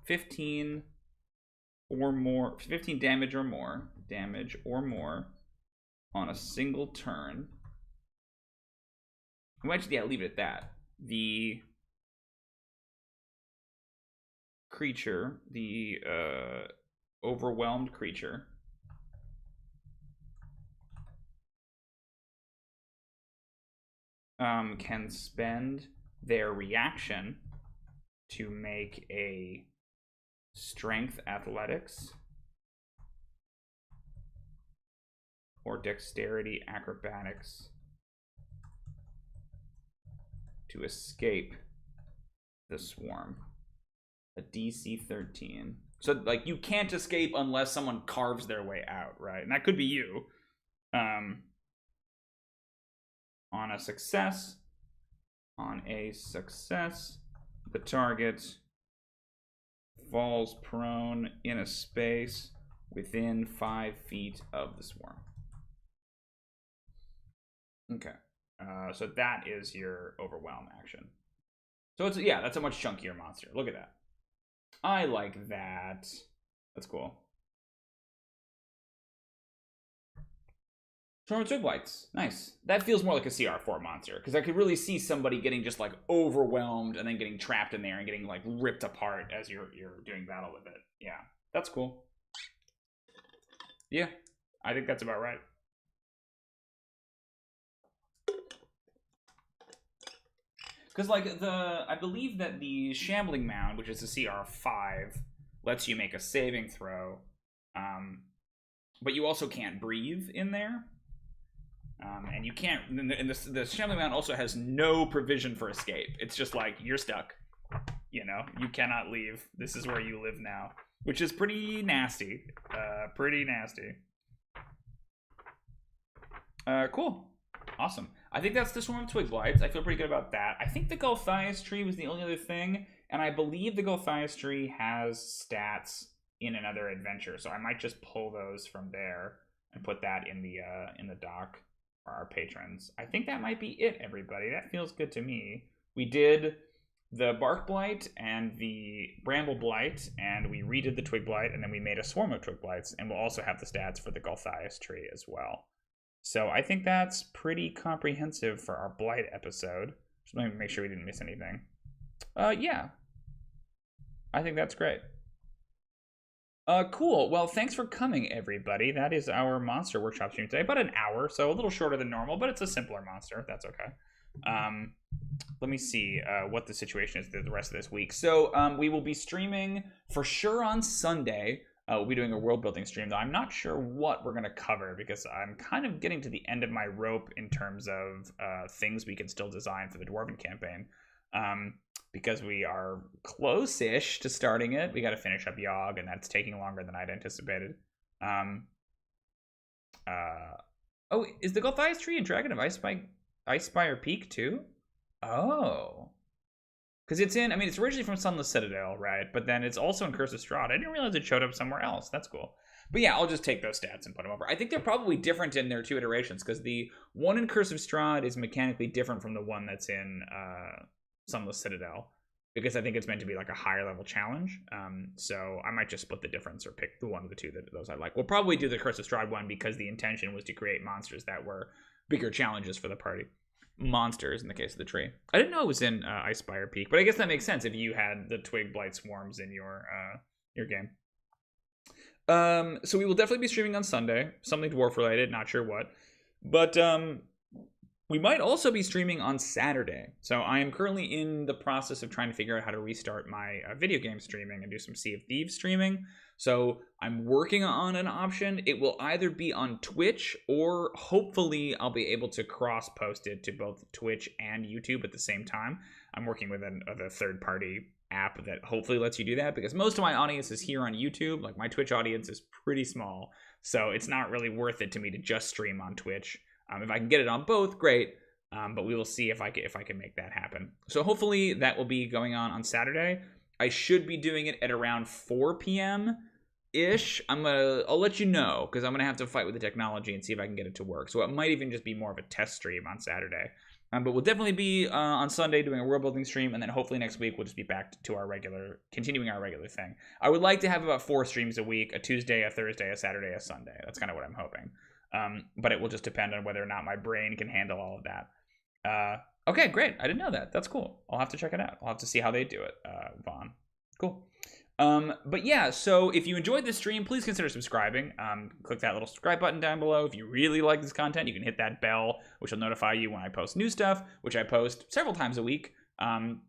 15 or more, 15 damage or more on a single turn. We might just, yeah, leave it at that. The creature, the overwhelmed creature, can spend their reaction to make a strength athletics or dexterity acrobatics to escape the swarm. A DC 13. So like you can't escape unless someone carves their way out, right? And that could be you. On a success, the target falls prone in a space within 5 feet of the swarm. Okay, so that is your overwhelm action. So it's, yeah, that's a much chunkier monster. Look at that. I like that. That's cool. Storm Twig Blights. Nice. That feels more like a CR4 monster, because I could really see somebody getting just like overwhelmed and then getting trapped in there and getting like ripped apart as you're doing battle with it. Yeah, that's cool. Yeah, I think that's about right. Because like I believe that the Shambling Mound, which is a CR5, lets you make a saving throw, but you also can't breathe in there. And you can't, and the Shambling Mound also has no provision for escape. It's just like, you're stuck. You know, you cannot leave. This is where you live now. Which is pretty nasty. Cool. Awesome. I think that's the Swarm of Twig Blights. I feel pretty good about that. I think the Gulthias tree was the only other thing, and I believe the Gulthias tree has stats in another adventure, so I might just pull those from there and put that in the doc for our patrons. I think that might be it, everybody. That feels good to me. We did the Bark Blight and the Bramble Blight, and we redid the Twig Blight, and then we made a Swarm of Twig Blights, and we'll also have the stats for the Gulthias tree as well. So I think that's pretty comprehensive for our Blight episode. Just let me make sure we didn't miss anything. Yeah. I think that's great. Cool. Well, thanks for coming, everybody. That is our Monster Workshop stream today. About an hour, so a little shorter than normal, but it's a simpler monster. That's okay. Let me see what the situation is the rest of this week. So we will be streaming for sure on Sunday. We'll be doing a world building stream, though I'm not sure what we're going to cover because I'm kind of getting to the end of my rope in terms of things we can still design for the Dwarven campaign. Because we are close-ish to starting it. We got to finish up Yogg, and that's taking longer than I'd anticipated. Oh, is the Gulthias tree a Dragon of Icespire Peak, too? Oh. Because it's in, I mean, it's originally from Sunless Citadel, right? But then it's also in Curse of Strahd. I didn't realize it showed up somewhere else. That's cool. But yeah, I'll just take those stats and put them over. I think they're probably different in their 2 iterations, because the one in Curse of Strahd is mechanically different from the one that's in Sunless Citadel, because I think it's meant to be like a higher level challenge. So I might just split the difference or pick the one of the 2 that those I like. We'll probably do the Curse of Strahd one because the intention was to create monsters that were bigger challenges for the party. Monsters in the case of the tree. I didn't know it was in Icespire Peak, but I guess that makes sense if you had the Twig Blight Swarms in your game. So we will definitely be streaming on Sunday, something dwarf related, not sure what, but we might also be streaming on Saturday. So I am currently in the process of trying to figure out how to restart my video game streaming and do some Sea of Thieves streaming. So I'm working on an option. It will either be on Twitch, or hopefully I'll be able to cross post it to both Twitch and YouTube at the same time. I'm working with a third-party app that hopefully lets you do that, because most of my audience is here on YouTube. Like, my Twitch audience is pretty small, so it's not really worth it to me to just stream on Twitch. If I can get it on both, great. But we will see if I can make that happen. So hopefully that will be going on Saturday. I should be doing it at around 4 p.m. ish. I'll let you know, because I'm gonna have to fight with the technology and see if I can get it to work. So it might even just be more of a test stream on Saturday. But we'll definitely be on Sunday doing a world building stream, and then hopefully next week we'll just be back to continuing our regular thing. I would like to have about 4 streams a week: a Tuesday, a Thursday, a Saturday, a Sunday. That's kind of what I'm hoping. But it will just depend on whether or not my brain can handle all of that. Okay, great. I didn't know that. That's cool. I'll have to check it out. I'll have to see how they do it, Vaughn. Cool. But yeah, so if you enjoyed this stream, please consider subscribing. Click that little subscribe button down below. If you really like this content, you can hit that bell, which will notify you when I post new stuff, which I post several times a week.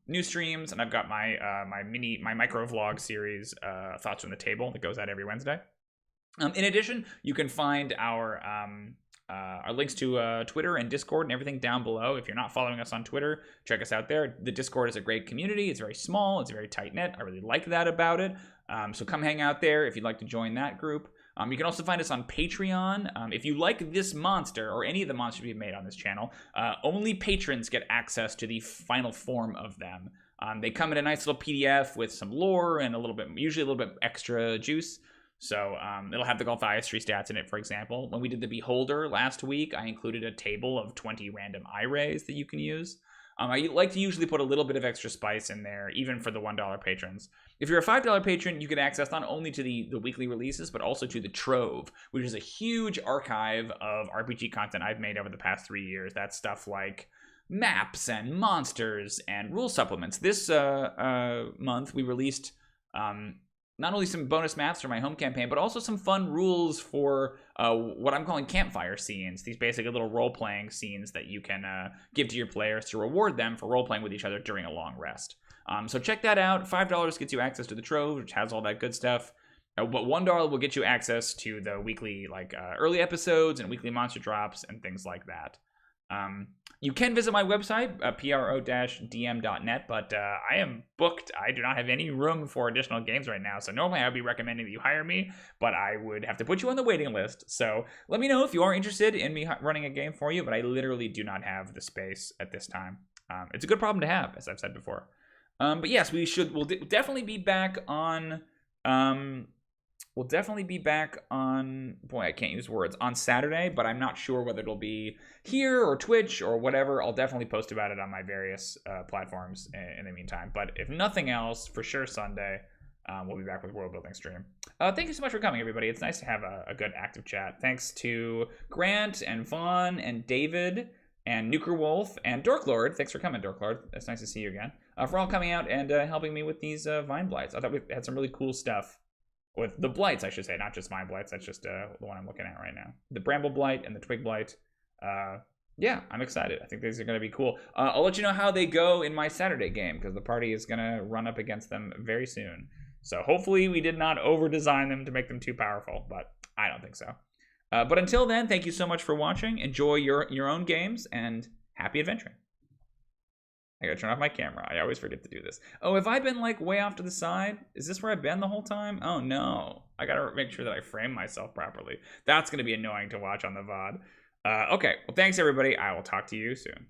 New streams, and I've got my my micro vlog series, Thoughts from the Table, that goes out every Wednesday. In addition, you can find our links to Twitter and Discord and everything down below. If you're not following us on Twitter, check us out there. The Discord is a great community. It's very small. It's very tight-knit. I really like that about it. So come hang out there if you'd like to join that group. You can also find us on Patreon. If you like this monster, or any of the monsters we've made on this channel, only patrons get access to the final form of them. They come in a nice little PDF with some lore and usually a little bit extra juice. So it'll have the Golthias tree stats in it, for example. When we did the Beholder last week, I included a table of 20 random eye rays that you can use. I like to usually put a little bit of extra spice in there, even for the $1 patrons. If you're a $5 patron, you get access not only to the weekly releases, but also to the Trove, which is a huge archive of RPG content I've made over the past 3 years. That's stuff like maps and monsters and rule supplements. This month, we released not only some bonus maps for my home campaign, but also some fun rules for what I'm calling campfire scenes. These basically little role-playing scenes that you can give to your players to reward them for role-playing with each other during a long rest. So check that out. $5 gets you access to the Trove, which has all that good stuff. But $1 will get you access to the weekly early episodes and weekly monster drops and things like that. You can visit my website, pro-dm.net, but I am booked. I do not have any room for additional games right now, so normally I would be recommending that you hire me, but I would have to put you on the waiting list. So let me know if you are interested in me running a game for you, but I literally do not have the space at this time. It's a good problem to have, as I've said before. But yes, we'll definitely be back on... We'll definitely be back on, boy, I can't use words, on Saturday, but I'm not sure whether it'll be here or Twitch or whatever. I'll definitely post about it on my various platforms in the meantime. But if nothing else, for sure Sunday, we'll be back with World Building Stream. Thank you so much for coming, everybody. It's nice to have a good active chat. Thanks to Grant and Vaughn and David and Nuker Wolf and Dorklord. Thanks for coming, Dorklord. It's nice to see you again. For all coming out and helping me with these Vine Blights. I thought we had some really cool stuff. With the Blights, I should say, not just my Blights. That's just the one I'm looking at right now. The Bramble Blight and the Twig Blight. Yeah, I'm excited. I think these are going to be cool. I'll let you know how they go in my Saturday game, because the party is going to run up against them very soon. So hopefully we did not over-design them to make them too powerful, but I don't think so. But until then, thank you so much for watching. Enjoy your own games, and happy adventuring. I gotta turn off my camera. I always forget to do this. Oh, have I been like way off to the side? Is this where I've been the whole time? Oh no. I gotta make sure that I frame myself properly. That's gonna be annoying to watch on the VOD. Okay, well thanks everybody. I will talk to you soon.